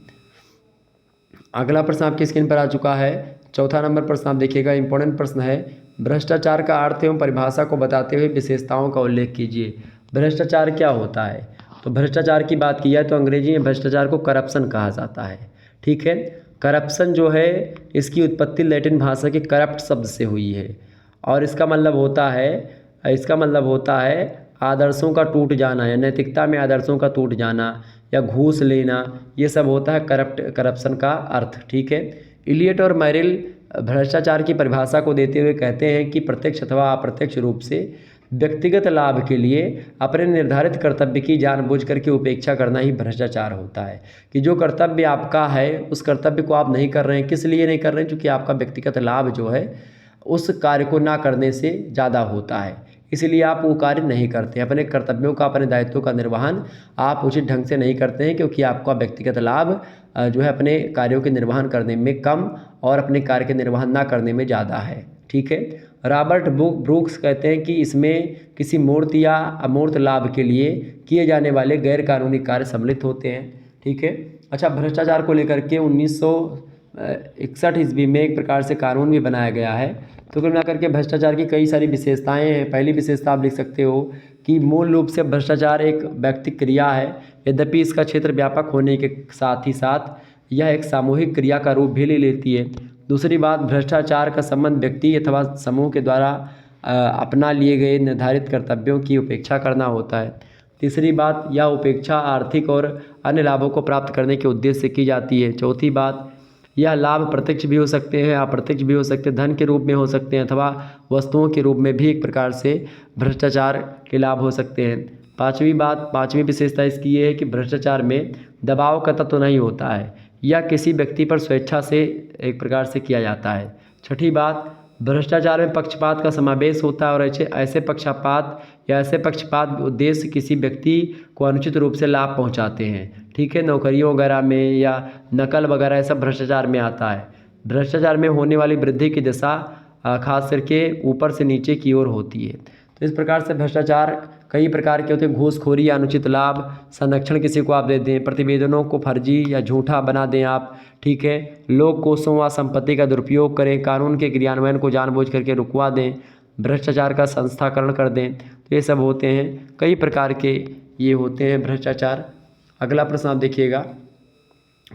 अगला प्रश्न आपकी स्क्रीन पर आ चुका है, चौथा नंबर प्रश्न आप देखिएगा, इंपॉर्टेंट प्रश्न है, भ्रष्टाचार का अर्थ एवं परिभाषा को बताते हुए विशेषताओं का उल्लेख कीजिए। भ्रष्टाचार क्या होता है, तो भ्रष्टाचार की बात की जाए तो अंग्रेजी में भ्रष्टाचार को करप्शन कहा जाता है, ठीक है। करप्शन जो है इसकी उत्पत्ति लैटिन भाषा के करप्ट शब्द से हुई है, और इसका मतलब होता है आदर्शों का टूट जाना या नैतिकता में आदर्शों का टूट जाना या घूस लेना, ये सब होता है करप्शन का अर्थ, ठीक है। इलियट और मैरिल भ्रष्टाचार की परिभाषा को देते हुए कहते हैं कि प्रत्यक्ष अथवा अप्रत्यक्ष रूप से व्यक्तिगत लाभ के लिए अपने निर्धारित कर्तव्य की जानबूझकर के उपेक्षा करना ही भ्रष्टाचार होता है। कि जो कर्तव्य आपका है उस कर्तव्य को आप नहीं कर रहे हैं, किस लिए नहीं कर रहे हैं, क्योंकि आपका व्यक्तिगत लाभ जो है उस कार्य को ना करने से ज़्यादा होता है, इसलिए आप वो कार्य नहीं करते। अपने कर्तव्यों का, अपने दायित्वों का निर्वहन आप उचित ढंग से नहीं करते हैं क्योंकि आपका व्यक्तिगत लाभ जो है अपने कार्यों के निर्वहन करने में कम और अपने कार्य के निर्वहन ना करने में ज़्यादा है, ठीक है। रॉबर्ट ब्रूक्स कहते हैं कि इसमें किसी मूर्त या अमूर्त लाभ के लिए किए जाने वाले गैर कानूनी कार्य सम्मिलित होते हैं, ठीक है। अच्छा, भ्रष्टाचार को लेकर के 1961 ईस्वी में एक प्रकार से कानून भी बनाया गया है। तो कुल मिलाकर के भ्रष्टाचार की कई सारी विशेषताएं हैं। पहली विशेषता आप लिख सकते हो कि मूल रूप से भ्रष्टाचार एक व्यक्तिगत क्रिया है, यद्यपि इसका क्षेत्र व्यापक होने के साथ ही साथ यह एक सामूहिक क्रिया का रूप भी ले लेती है। दूसरी बात, भ्रष्टाचार का संबंध व्यक्ति अथवा समूह के द्वारा अपना लिए गए निर्धारित कर्तव्यों की उपेक्षा करना होता है। तीसरी बात, यह उपेक्षा आर्थिक और अन्य लाभों को प्राप्त करने के उद्देश्य से की जाती है। चौथी बात, यह लाभ प्रत्यक्ष भी हो सकते हैं, अप्रत्यक्ष भी हो सकते हैं, धन के रूप में हो सकते हैं अथवा वस्तुओं के रूप में भी एक प्रकार से भ्रष्टाचार के लाभ हो सकते हैं। पांचवी विशेषता इसकी ये है कि भ्रष्टाचार में दबाव का तत्व नहीं होता है, यह किसी व्यक्ति पर स्वेच्छा से एक प्रकार से किया जाता है। छठी बात, भ्रष्टाचार में पक्षपात का समावेश होता है और ऐसे पक्षपात उद्देश्य किसी व्यक्ति को अनुचित रूप से लाभ पहुंचाते हैं। ठीक है, नौकरियों वगैरह में या नकल वगैरह ये सब भ्रष्टाचार में आता है। भ्रष्टाचार में होने वाली वृद्धि की दिशा खास करके ऊपर से नीचे की ओर होती है। तो इस प्रकार से भ्रष्टाचार कई प्रकार के होते हैं। घूसखोरी या अनुचित लाभ, संरक्षण किसी को आप दे दें, प्रतिवेदनों को फर्जी या झूठा बना दें आप, ठीक है, लोक कोषों व संपत्ति का दुरुपयोग करें, कानून के क्रियान्वयन को जानबूझ करके रुकवा दें, भ्रष्टाचार का संस्थाकरण कर दें, तो ये सब होते हैं, कई प्रकार के ये होते हैं भ्रष्टाचार। अगला प्रश्न आप देखिएगा,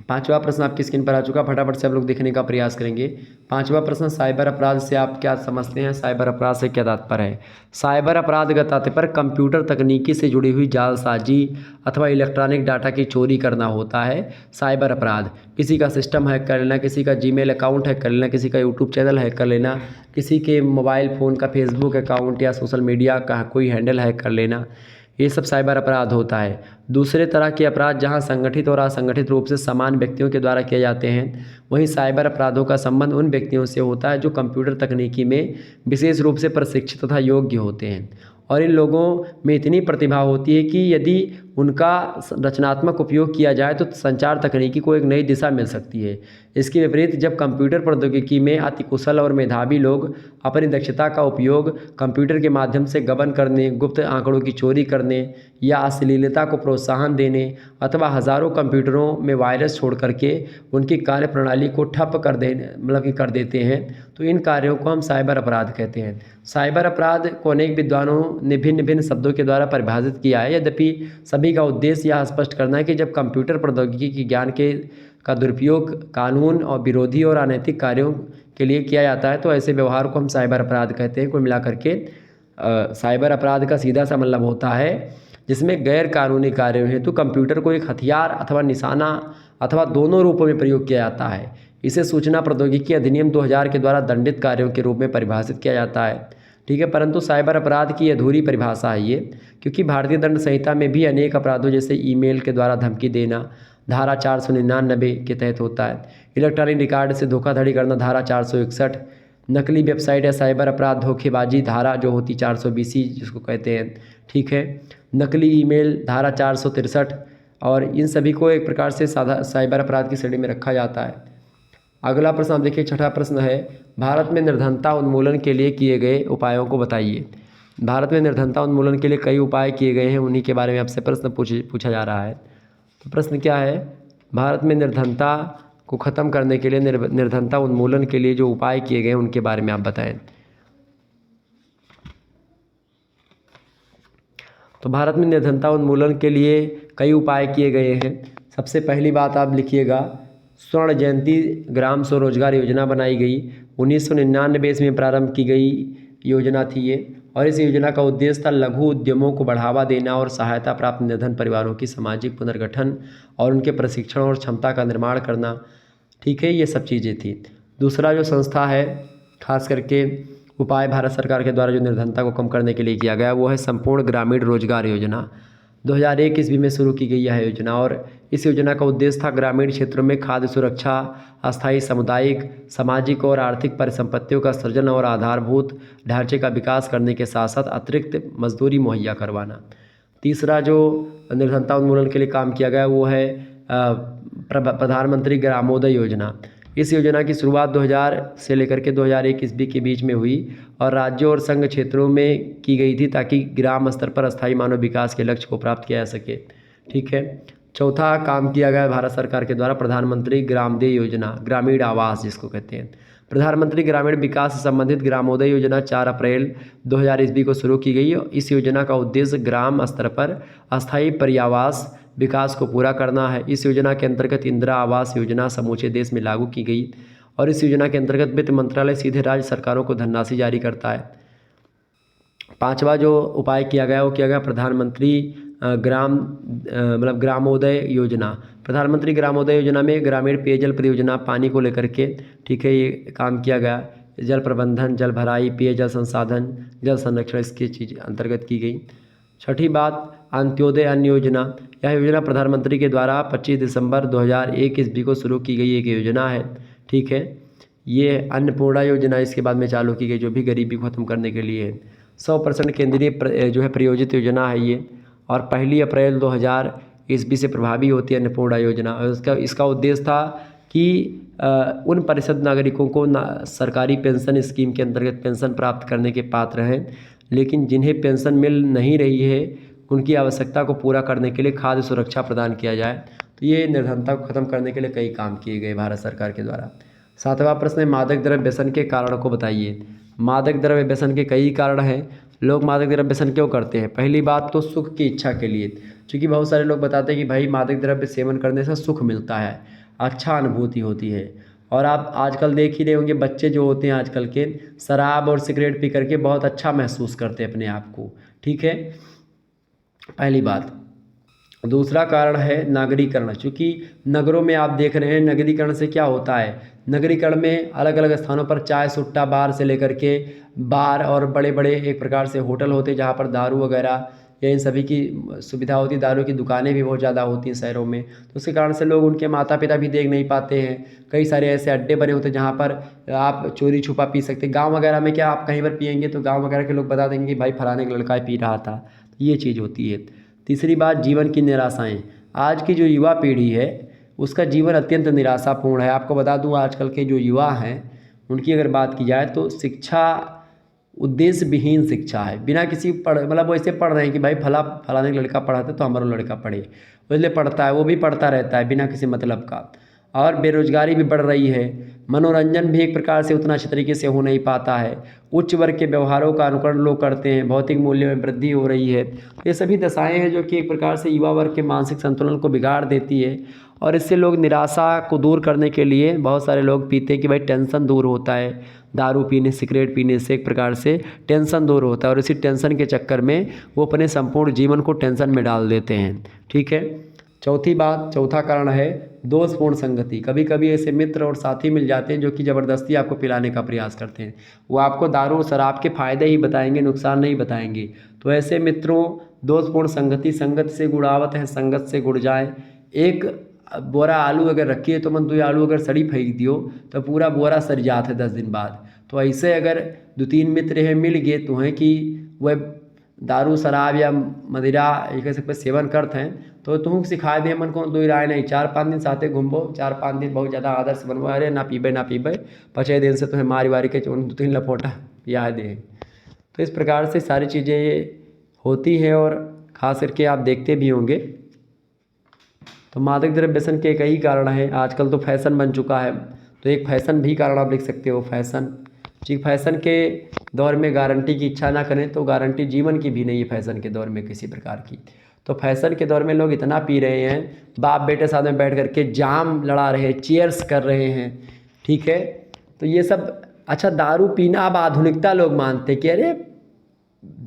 पांचवा प्रश्न आपकी स्क्रीन पर आ चुका, फटाफट से आप लोग देखने का प्रयास करेंगे। पांचवा प्रश्न, साइबर अपराध से आप क्या समझते हैं, साइबर अपराध से क्या तात्पर्य है। साइबर अपराध का तात्पर्य कंप्यूटर तकनीकी से जुड़ी हुई जालसाजी अथवा इलेक्ट्रॉनिक डाटा की चोरी करना होता है। साइबर अपराध किसी का सिस्टम हैक कर लेना, किसी का जीमेल अकाउंट हैक कर लेना, किसी का यूट्यूब चैनल हैक कर लेना, किसी के मोबाइल फ़ोन का फेसबुक अकाउंट या सोशल मीडिया का कोई हैंडल हैक कर लेना, ये सब साइबर अपराध होता है। दूसरे तरह के अपराध जहां संगठित और असंगठित रूप से समान व्यक्तियों के द्वारा किए जाते हैं, वहीं साइबर अपराधों का संबंध उन व्यक्तियों से होता है जो कंप्यूटर तकनीकी में विशेष रूप से प्रशिक्षित तथा योग्य होते हैं और इन लोगों में इतनी प्रतिभा होती है कि यदि उनका रचनात्मक उपयोग किया जाए तो संचार तकनीकी को एक नई दिशा मिल सकती है। इसके विपरीत जब कंप्यूटर प्रौद्योगिकी में अति कुशल और मेधावी लोग अपनी दक्षता का उपयोग कंप्यूटर के माध्यम से गबन करने, गुप्त आंकड़ों की चोरी करने या अश्लीलता को प्रोत्साहन देने अथवा हज़ारों कंप्यूटरों में वायरस छोड़ करके उनकी कार्यप्रणाली को ठप कर देते हैं, तो इन कार्यों को हम साइबर अपराध कहते हैं। साइबर अपराध को अनेक विद्वानों ने भिन्न भिन्न शब्दों के द्वारा परिभाषित किया है, यद्यपि सभी का उद्देश्य यह स्पष्ट करना है कि जब कंप्यूटर प्रौद्योगिकी के ज्ञान का दुरुपयोग कानून और विरोधी और अनैतिक कार्यों के लिए किया जाता है तो ऐसे व्यवहार को हम साइबर अपराध कहते हैं। कुल मिलाकर के साइबर अपराध का सीधा सा मतलब होता है जिसमें गैर कानूनी कार्यों हेतु कंप्यूटर को एक हथियार अथवा निशाना अथवा दोनों रूपों में प्रयोग किया जाता है। इसे सूचना प्रौद्योगिकी अधिनियम 2000 के द्वारा दंडित कार्यों के रूप में परिभाषित किया जाता है। ठीक है, परंतु साइबर अपराध की अधूरी परिभाषा है ये, क्योंकि भारतीय दंड संहिता में भी अनेक अपराधों जैसे ईमेल के द्वारा धमकी देना धारा 499 के तहत होता है, इलेक्ट्रॉनिक रिकॉर्ड से धोखाधड़ी करना धारा 461, नकली वेबसाइट या साइबर अपराध धोखेबाजी धारा जो होती 420 जिसको कहते हैं, ठीक है, नकली ईमेल धारा 463 और इन सभी को एक प्रकार से साइबर अपराध की श्रेणी में रखा जाता है। अगला प्रश्न आप देखिए, छठा प्रश्न है, भारत में निर्धनता उन्मूलन के लिए किए गए उपायों को बताइए। भारत में निर्धनता उन्मूलन के लिए कई उपाय किए गए हैं, उन्हीं के बारे में आपसे प्रश्न पूछा जा रहा है। तो प्रश्न क्या है, भारत में निर्धनता को ख़त्म करने के लिए निर्धनता उन्मूलन के लिए जो उपाय किए गए हैं उनके बारे में आप बताएं। तो भारत में निर्धनता उन्मूलन के लिए कई उपाय किए गए हैं। सबसे पहली बात आप लिखिएगा, स्वर्ण जयंती ग्राम स्वरोजगार योजना बनाई गई, 1999 में प्रारंभ की गई योजना थी ये, और इस योजना का उद्देश्य था लघु उद्यमों को बढ़ावा देना और सहायता प्राप्त निर्धन परिवारों की सामाजिक पुनर्गठन और उनके प्रशिक्षण और क्षमता का निर्माण करना। ठीक है, ये सब चीज़ें थी। दूसरा जो संस्था है खास करके उपाय भारत सरकार के द्वारा जो निर्धनता को कम करने के लिए किया गया वो है संपूर्ण ग्रामीण रोजगार योजना। 2001 ईस्वी में शुरू की गई यह योजना और इस योजना का उद्देश्य था ग्रामीण क्षेत्रों में खाद्य सुरक्षा, अस्थायी सामुदायिक, सामाजिक और आर्थिक परिसंपत्तियों का सृजन और आधारभूत ढांचे का विकास करने के साथ साथ अतिरिक्त मजदूरी मुहैया करवाना। तीसरा जो निर्धनता उन्मूलन के लिए काम किया गया वो है प्रधानमंत्री ग्रामोदय योजना। इस योजना की शुरुआत 2000 से लेकर के 2001 ईस्वी के बीच में हुई और राज्यों और संघ क्षेत्रों में की गई थी ताकि ग्राम स्तर पर अस्थायी मानव विकास के लक्ष्य को प्राप्त किया जा सके। ठीक है, चौथा काम किया गया भारत सरकार के द्वारा प्रधानमंत्री ग्रामोदय योजना, ग्रामीण आवास जिसको कहते हैं। प्रधानमंत्री ग्रामीण विकास से संबंधित ग्रामोदय योजना 4 अप्रैल 2000 ईस्वी को शुरू की गई। इस योजना का उद्देश्य ग्राम स्तर पर अस्थायी पर्यावास विकास को पूरा करना है। इस योजना के अंतर्गत इंदिरा आवास योजना समूचे देश में लागू की गई और इस योजना के अंतर्गत वित्त मंत्रालय सीधे राज्य सरकारों को धनराशि जारी करता है। पांचवा जो उपाय किया गया वो किया गया प्रधानमंत्री ग्रामोदय योजना। प्रधानमंत्री ग्रामोदय योजना में ग्रामीण पेयजल परियोजना पानी को लेकर के, ठीक है, ये काम किया गया। जल प्रबंधन, जल भराई, पेयजल संसाधन, जल संरक्षण इसकी चीज़ अंतर्गत की गई। छठी बात, अंत्योदय अन्न योजना। यह योजना प्रधानमंत्री के द्वारा 25 दिसंबर 2001 ईस्वी को शुरू की गई एक योजना है, ठीक है। ये अन्नपूर्णा योजना इसके बाद में चालू की गई, जो भी गरीबी को ख़त्म करने के लिए है। 100% केंद्रीय जो है प्रयोजित योजना है ये, और 1 अप्रैल 2000 ईस्वी से प्रभावी होती है अन्नपूर्णा योजना। और इसका उद्देश्य था कि उन परिषद नागरिकों को सरकारी पेंशन स्कीम के अंतर्गत पेंशन प्राप्त करने के पात्र हैं, लेकिन जिन्हें पेंशन मिल नहीं रही है उनकी आवश्यकता को पूरा करने के लिए खाद्य सुरक्षा प्रदान किया जाए। तो ये निर्धनता को ख़त्म करने के लिए कई काम किए गए भारत सरकार के द्वारा। 7वां प्रश्न है, मादक द्रव्य व्यसन के कारण को बताइए। मादक द्रव्य व्यसन के कई कारण हैं। लोग मादक द्रव्य व्यसन क्यों करते हैं? पहली बात तो सुख की इच्छा के लिए, क्योंकि बहुत सारे लोग बताते हैं कि भाई मादक द्रव्य सेवन करने से सुख मिलता है, अच्छा अनुभूति होती है। और आप आजकल देख ही रहे होंगे, बच्चे जो होते हैं आजकल के शराब और सिगरेट पी करके बहुत अच्छा महसूस करते हैं अपने आप को, ठीक है, पहली बात। दूसरा कारण है नगरीकरण, चूँकि नगरों में आप देख रहे हैं नगरीकरण से क्या होता है, नगरीकरण में अलग अलग स्थानों पर चाय सुट्टा बार से लेकर के बार और बड़े बड़े एक प्रकार से होटल होते हैं जहाँ पर दारू वगैरह या इन सभी की सुविधा होती है। दारू की दुकानें भी बहुत ज़्यादा होती हैं शहरों में, तो उसके कारण से लोग उनके माता पिता भी देख नहीं पाते हैं। कई सारे ऐसे अड्डे बने होते हैं जहाँ पर आप चोरी छुपा पी सकते हैं। गाँव वगैरह में क्या आप कहीं पर पियेंगे तो गाँव वगैरह के लोग बता देंगे कि भाई फलाने का लड़का पी रहा था, तो ये चीज़ होती है। तीसरी बात, जीवन की निराशाएँ। आज की जो युवा पीढ़ी है उसका जीवन अत्यंत निराशापूर्ण है। आपको बता दूं आजकल के जो युवा हैं उनकी अगर बात की जाए तो शिक्षा उद्देश्य विहीन शिक्षा है, बिना किसी मतलब वो ऐसे पढ़ रहे हैं कि भाई फलाने लड़का पढ़ा था तो हमारा लड़का पढ़े, इसलिए पढ़ता है, वो भी पढ़ता रहता है बिना किसी मतलब का। और बेरोजगारी भी बढ़ रही है। मनोरंजन भी एक प्रकार से उतना अच्छे तरीके से हो नहीं पाता है। उच्च वर्ग के व्यवहारों का अनुकरण लोग करते हैं। भौतिक मूल्य में वृद्धि हो रही है। ये सभी दशाएं हैं जो कि एक प्रकार से युवा वर्ग के मानसिक संतुलन को बिगाड़ देती है, और इससे लोग निराशा को दूर करने के लिए बहुत सारे लोग पीते हैं कि भाई टेंशन दूर होता है। दारू पीने, सिगरेट पीने से एक प्रकार से टेंशन दूर होता है, और इसी टेंशन के चक्कर में वो अपने संपूर्ण जीवन को टेंशन में डाल देते हैं, ठीक है। चौथा कारण है दोषपूर्ण संगति। कभी कभी ऐसे मित्र और साथी मिल जाते हैं जो कि ज़बरदस्ती आपको पिलाने का प्रयास करते हैं। वो आपको दारू शराब के फ़ायदे ही बताएंगे, नुकसान नहीं बताएंगे। तो ऐसे मित्रों, दोषपूर्ण संगति, संगत से गुड़ावत है, संगत से गुड़ जाए। एक बोरा आलू अगर रखी है तो मन 2 आलू अगर सड़ी फेंक दियो तो पूरा बोरा सड़ जाता है 10 दिन बाद। तो ऐसे अगर 2-3 मित्र हैं मिल गए तो हैं कि वह दारू शराब या मदिरा एक ऐसे पे सेवन करते हैं तो तुम सिखा दे मन को 2 राय नहीं। 4-5 दिन साथे घूमबो, 4-5 दिन बहुत ज़्यादा आदर्श बनबो, अरे ना पीबे 5 दिन से तुम्हें मारी वारी के 2-3 लपोटा पिया दे। तो इस प्रकार से सारी चीज़ें होती हैं, और ख़ास करके आप देखते भी होंगे। तो मादक द्रव्य व्यसन के कई कारण हैं। आजकल तो फैशन बन चुका है, तो एक फैशन भी कारण आप लिख सकते हो, फैशन। जी, फैशन के दौर में गारंटी की इच्छा ना करें तो गारंटी जीवन की भी नहीं है फैशन के दौर में किसी प्रकार की। तो फैशन के दौर में लोग इतना पी रहे हैं, बाप बेटे साथ में बैठ करके जाम लड़ा रहे हैं, चीयर्स कर रहे हैं, ठीक है। तो ये सब अच्छा, दारू पीना अब आधुनिकता लोग मानते हैं कि अरे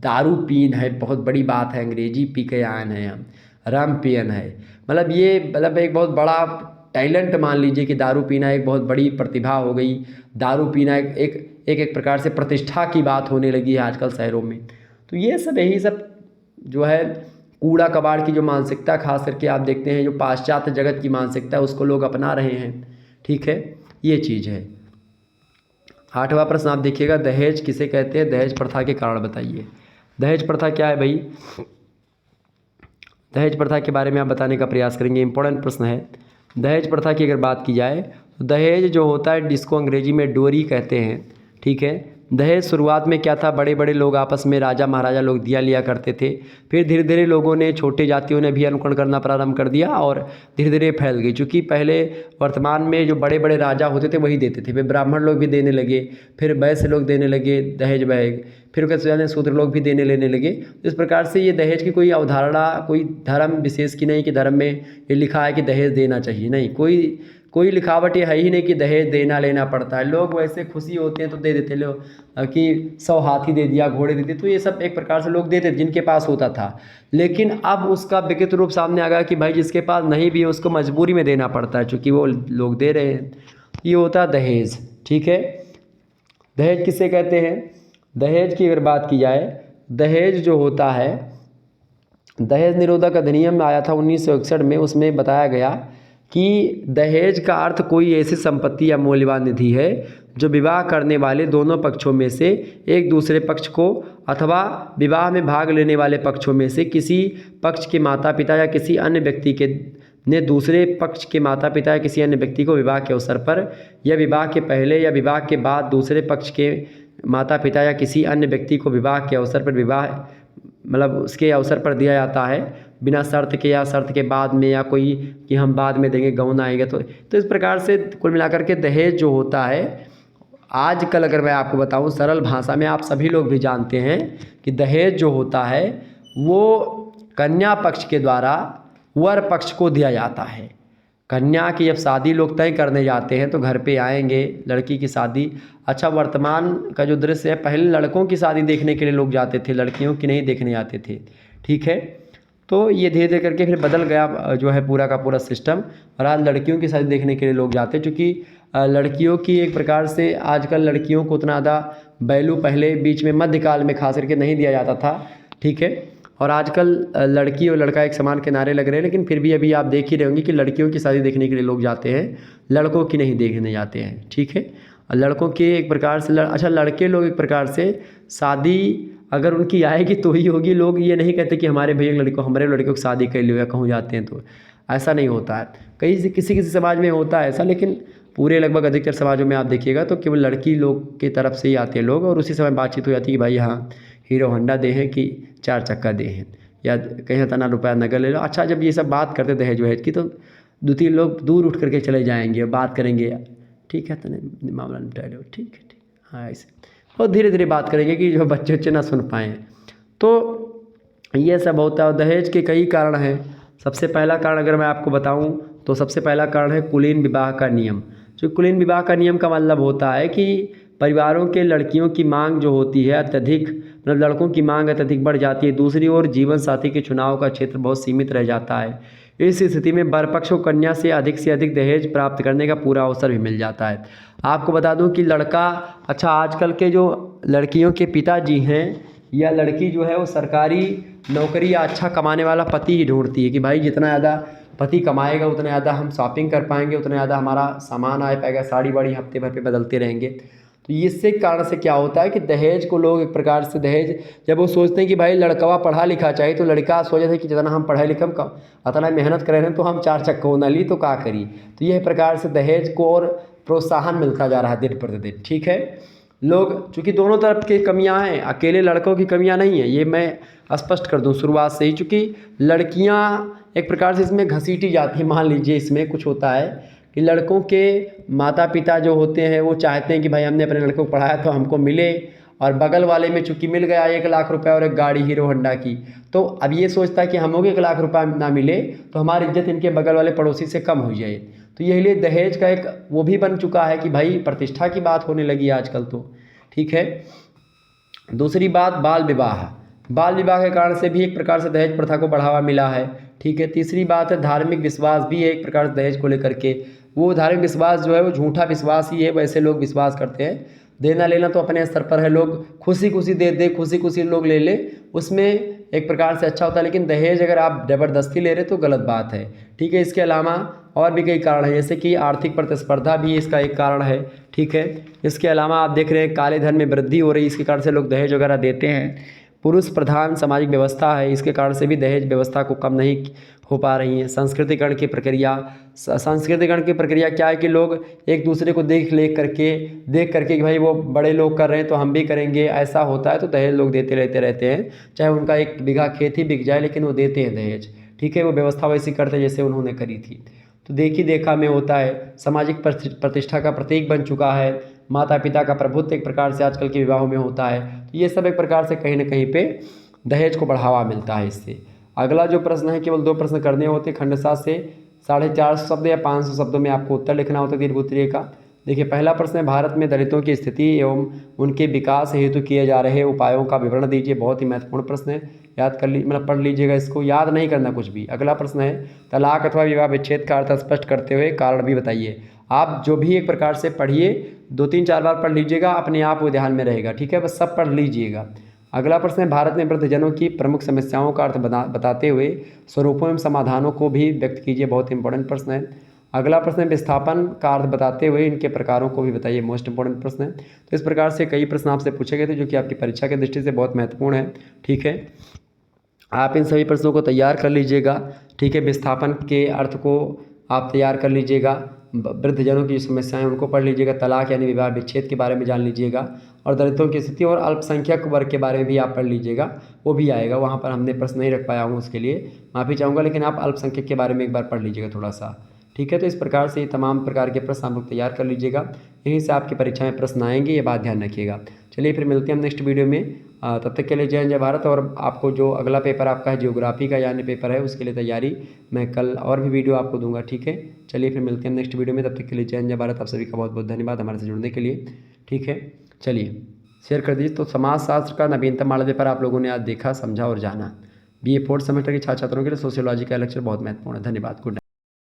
दारू पीन है बहुत बड़ी बात है, अंग्रेजी पी के आए हैं हम, रम पियन है, मतलब ये मतलब एक बहुत बड़ा टैलेंट मान लीजिए कि दारू पीना एक बहुत बड़ी प्रतिभा हो गई। दारू पीना एक प्रकार से प्रतिष्ठा की बात होने लगी है आजकल शहरों में। तो ये सब यही सब जो है कूड़ा कबाड़ की जो मानसिकता, खास करके आप देखते हैं जो पाश्चात्य जगत की मानसिकता उसको लोग अपना रहे हैं, ठीक है, ये चीज़ है। 8वां प्रश्न आप देखिएगा, दहेज किसे कहते हैं? दहेज प्रथा के कारण बताइए। दहेज प्रथा क्या है भाई? दहेज प्रथा के बारे में आप बताने का प्रयास करेंगे, इंपॉर्टेंट प्रश्न है। दहेज प्रथा की अगर बात की जाए तो दहेज जो होता है जिसको अंग्रेजी में डोरी कहते हैं, ठीक है। दहेज शुरुआत में क्या था, बड़े बड़े लोग आपस में राजा महाराजा लोग दिया लिया करते थे। फिर धीरे धीरे लोगों ने, छोटे जातियों ने भी अनुकरण करना प्रारंभ कर दिया और धीरे धीरे फैल गई। चूँकि पहले वर्तमान में जो बड़े बड़े राजा होते थे वही देते थे, फिर ब्राह्मण लोग भी देने लगे, फिर वैश्य लोग देने लगे दहेज बैग, फिर उसके बाद शूद्र लोग भी देने लेने लगे। इस प्रकार से ये दहेज की कोई अवधारणा कोई धर्म विशेष की नहीं कि धर्म में ये लिखा है कि दहेज देना चाहिए, नहीं, कोई कोई लिखावट ये है ही नहीं कि दहेज देना लेना पड़ता है। लोग वैसे खुशी होते हैं तो दे देते लोग, कि 100 हाथी दे दिया, घोड़े दे दिए, तो ये सब एक प्रकार से लोग देते जिनके पास होता था। लेकिन अब उसका विकृत रूप सामने आ गया कि भाई जिसके पास नहीं भी है उसको मजबूरी में देना पड़ता है, चूँकि वो लोग दे रहे हैं। ये होता है दहेज। ठीक है, दहेज किसे कहते हैं? दहेज की अगर बात की जाए, दहेज जो होता है, दहेज निरोधक अधिनियम आया था 1961 में, उसमें बताया गया कि दहेज का अर्थ कोई ऐसी संपत्ति या मूल्यवान निधि है जो विवाह करने वाले दोनों पक्षों में से एक दूसरे पक्ष को अथवा विवाह में भाग लेने वाले पक्षों में से किसी पक्ष के माता पिता या किसी अन्य व्यक्ति के ने दूसरे पक्ष के माता पिता या किसी अन्य व्यक्ति को विवाह के अवसर पर या विवाह के पहले या विवाह के बाद दूसरे पक्ष के माता पिता या किसी अन्य व्यक्ति को विवाह के अवसर पर विवाह मतलब उसके अवसर पर दिया जाता है, बिना शर्त के या शर्त के बाद में, या कोई कि हम बाद में देंगे, गौन आएगा। तो इस प्रकार से कुल मिलाकर के दहेज जो होता है, आजकल अगर मैं आपको बताऊं सरल भाषा में, आप सभी लोग भी जानते हैं कि दहेज जो होता है वो कन्या पक्ष के द्वारा वर पक्ष को दिया जाता है। कन्या की जब शादी लोग तय करने जाते हैं तो घर पे आएंगे, लड़की की शादी। अच्छा, वर्तमान का जो दृश्य है, पहले लड़कों की शादी देखने के लिए लोग जाते थे, लड़कियों की नहीं देखने जाते थे। ठीक है, तो ये धीरे धीरे करके फिर बदल गया जो है पूरा का पूरा सिस्टम, और आज लड़कियों की शादी देखने के लिए लोग जाते हैं। चूँकि लड़कियों की एक प्रकार से आजकल लड़कियों को उतना ज़्यादा वैल्यू पहले बीच में मध्यकाल में खास करके नहीं दिया जाता था। ठीक है, और आजकल लड़की और लड़का एक समान के नारे लग रहे हैं, लेकिन फिर भी अभी आप देख ही रहे होंगे कि लड़कियों की शादी देखने के लिए लोग जाते हैं, लड़कों की नहीं देखने जाते हैं। ठीक है, और लड़कों की एक प्रकार से अच्छा, लड़के लोग एक प्रकार से शादी अगर उनकी आएगी तो ही होगी। लोग ये नहीं कहते कि हमारे भैया लड़कों हमारे लड़कों की शादी कर लो या कहूँ जाते हैं, तो ऐसा नहीं होता है। किसी किसी समाज में होता है ऐसा, लेकिन पूरे लगभग अधिकतर समाजों में आप देखिएगा तो केवल लड़की लोग की तरफ से ही आते हैं लोग, और उसी समय बातचीत हो जाती है कि भाई हाँ हीरो होंडा दे हैं कि 4 चक्का दे हैं, या कहीं इतना रुपया नगर ले लो। अच्छा, जब ये सब बात करते दहेज वहेज की तो 2-3 लोग दूर उठ करके चले जाएंगे और बात करेंगे, ठीक है तो नहीं मामला निपटा लो, ठीक है ठीक, हाँ ऐसे, और धीरे धीरे बात करेंगे कि जो बच्चे ना सुन पाएँ। तो ये सब होता है। दहेज के कई कारण हैं। सबसे पहला कारण अगर मैं आपको बताऊं तो सबसे पहला कारण है कुलीन विवाह का नियम। जो कुलीन विवाह का नियम का मतलब होता है कि परिवारों के लड़कियों की मांग जो होती है अत्यधिक, मतलब लड़कों की मांग अत्यधिक बढ़ जाती है। दूसरी ओर जीवन साथी के चुनाव का क्षेत्र बहुत सीमित रह जाता है। इस स्थिति में वर पक्ष को कन्या से अधिक दहेज प्राप्त करने का पूरा अवसर भी मिल जाता है। आपको बता दूं कि लड़का, अच्छा आजकल के जो लड़कियों के पिताजी हैं या लड़की जो है वो सरकारी नौकरी या अच्छा कमाने वाला पति ही ढूंढती है कि भाई जितना ज़्यादा पति कमाएगा उतना ज़्यादा हम शॉपिंग कर पाएंगे, उतना ज़्यादा हमारा सामान आ पाएगा, साड़ी बाड़ी हफ्ते भर पे बदलते रहेंगे। तो इससे कारण से क्या होता है कि दहेज को लोग एक प्रकार से दहेज जब वो सोचते हैं कि भाई लड़कवा पढ़ा लिखा चाहिए, तो लड़का सोचते हैं कि जितना हम पढ़े लिखे उतना मेहनत कर रहे हैं तो हम 4 चक्का ना ली तो क्या करी। तो यह प्रकार से दहेज को और प्रोत्साहन मिलता जा रहा है दिन प्रतिदिन। ठीक है, लोग चूँकि दोनों तरफ की कमियां हैं, अकेले लड़कों की कमियां नहीं है, ये मैं स्पष्ट कर दूं शुरुआत से ही। चूँकि लड़कियां एक प्रकार से इसमें घसीटी जाती हैं। मान लीजिए इसमें कुछ होता है कि लड़कों के माता पिता जो होते हैं वो चाहते हैं कि भाई हमने अपने लड़कों को पढ़ाया तो हमको मिले, और बगल वाले में चूँकि मिल गया 1 लाख रुपये और एक गाड़ी हीरो होंडा की, तो अब ये सोचता है कि हम लोग 1 लाख रुपये ना मिले तो हमारी इज्जत इनके बगल वाले पड़ोसी से कम हो जाए। तो यही लिए दहेज का एक वो भी बन चुका है कि भाई प्रतिष्ठा की बात होने लगी आजकल तो। ठीक है, दूसरी बात बाल विवाह। बाल विवाह के कारण से भी एक प्रकार से दहेज प्रथा को बढ़ावा मिला है। ठीक है, तीसरी बात है धार्मिक विश्वास भी है एक प्रकार से दहेज को लेकर के। वो धार्मिक विश्वास जो है वो झूठा विश्वास ही है, वैसे लोग विश्वास करते हैं। देना लेना तो अपने स्तर पर है, लोग खुशी खुशी दे दे, खुशी खुशी लोग ले ले, उसमें एक प्रकार से अच्छा होता है। लेकिन दहेज अगर आप ज़बरदस्ती ले रहे तो गलत बात है। ठीक है, इसके अलावा और भी कई कारण हैं, जैसे कि आर्थिक प्रतिस्पर्धा भी इसका एक कारण है। ठीक है, इसके अलावा आप देख रहे हैं काले धन में वृद्धि हो रही है, इसके कारण से लोग दहेज वगैरह देते हैं। पुरुष प्रधान सामाजिक व्यवस्था है, इसके कारण से भी दहेज व्यवस्था को कम नहीं हो पा रही है। संस्कृतिकरण की प्रक्रिया क्या है कि लोग एक दूसरे को देख करके कि भाई वो बड़े लोग कर रहे हैं तो हम भी करेंगे, ऐसा होता है। तो दहेज लोग देते रहते हैं, चाहे उनका 1 बीघा खेत ही बिक जाए लेकिन वो देते हैं दहेज। ठीक है, वो व्यवस्था वैसी करते हैं जैसे उन्होंने करी थी। तो देखी देखा में होता है, सामाजिक प्रतिष्ठा का प्रतीक बन चुका है। माता पिता का प्रभुत्व एक प्रकार से आजकल के विवाहों में होता है। तो ये सब एक प्रकार से कहीं ना कहीं पे दहेज को बढ़ावा मिलता है इससे। अगला जो प्रश्न है, केवल 2 प्रश्न करने होते, खंड 7 से 450 शब्द या 500 शब्दों में आपको उत्तर लिखना होता है दीर्घ उत्तरीय का। देखिए पहला प्रश्न है, भारत में दलितों की स्थिति एवं उनके विकास हेतु किए जा रहे उपायों का विवरण दीजिए। बहुत ही महत्वपूर्ण प्रश्न है, याद कर लीजिए, मतलब पढ़ लीजिएगा इसको, याद नहीं करना कुछ भी। अगला प्रश्न है, तलाक अथवा विवाह विच्छेद का अर्थ स्पष्ट करते हुए कारण भी बताइए। आप जो भी एक प्रकार से पढ़िए, 2-3-4 बार पढ़ लीजिएगा, अपने आप वो ध्यान में रहेगा, ठीक है, बस सब पढ़ लीजिएगा। अगला प्रश्न है, भारत में वृद्धजनों की प्रमुख समस्याओं का अर्थ बताते हुए स्वरूपों एवं समाधानों को भी व्यक्त कीजिए। बहुत इंपॉर्टेंट प्रश्न है। अगला प्रश्न है, विस्थापन का अर्थ बताते हुए इनके प्रकारों को भी बताइए। मोस्ट इंपॉर्टेंट प्रश्न है। तो इस प्रकार से कई प्रश्न आपसे पूछे गए थे जो कि आपकी परीक्षा की दृष्टि से बहुत महत्वपूर्ण है, ठीक है। आप इन सभी प्रश्नों को तैयार कर लीजिएगा, ठीक है। विस्थापन के अर्थ को आप तैयार कर लीजिएगा, वृद्धजनों की समस्याएं उनको पढ़ लीजिएगा, तलाक यानी विवाह विच्छेद के बारे में जान लीजिएगा, और दलितों की स्थिति और अल्पसंख्यक वर्ग के बारे में भी आप पढ़ लीजिएगा, वो भी आएगा। वहाँ पर हमने प्रश्न नहीं रख पाया हूँ, उसके लिए माफ़ी चाहूँगा, लेकिन आप अल्पसंख्यक के बारे में एक बार पढ़ लीजिएगा थोड़ा सा, ठीक है। तो इस प्रकार से तमाम प्रकार के प्रश्न आप लोग तैयार कर लीजिएगा, यहीं से आपकी परीक्षा में प्रश्न आएंगे, ये बात ध्यान रखिएगा। चलिए फिर मिलते हैं हम नेक्स्ट वीडियो में, तब तक के लिए जय हिंद जय भारत। और आपको जो अगला पेपर आपका है जियोग्राफी का यानी पेपर है, उसके लिए तैयारी मैं कल और भी वीडियो आपको दूंगा, ठीक है। चलिए फिर मिलते हैं नेक्स्ट वीडियो में, तब तक के लिए जय हिंद जय भारत। आप सभी का बहुत बहुत धन्यवाद हमारे से जुड़ने के लिए, ठीक है। चलिए शेयर कर दीजिए। तो समाजशास्त्र का नवीनतम मॉडल पेपर आप लोगों ने आज देखा, समझा और जाना। BA 4th सेमेस्टर के छात्र छात्रों के लिए सोशियोलॉजी का लेक्चर बहुत महत्वपूर्ण है। धन्यवाद, गुड नाइट।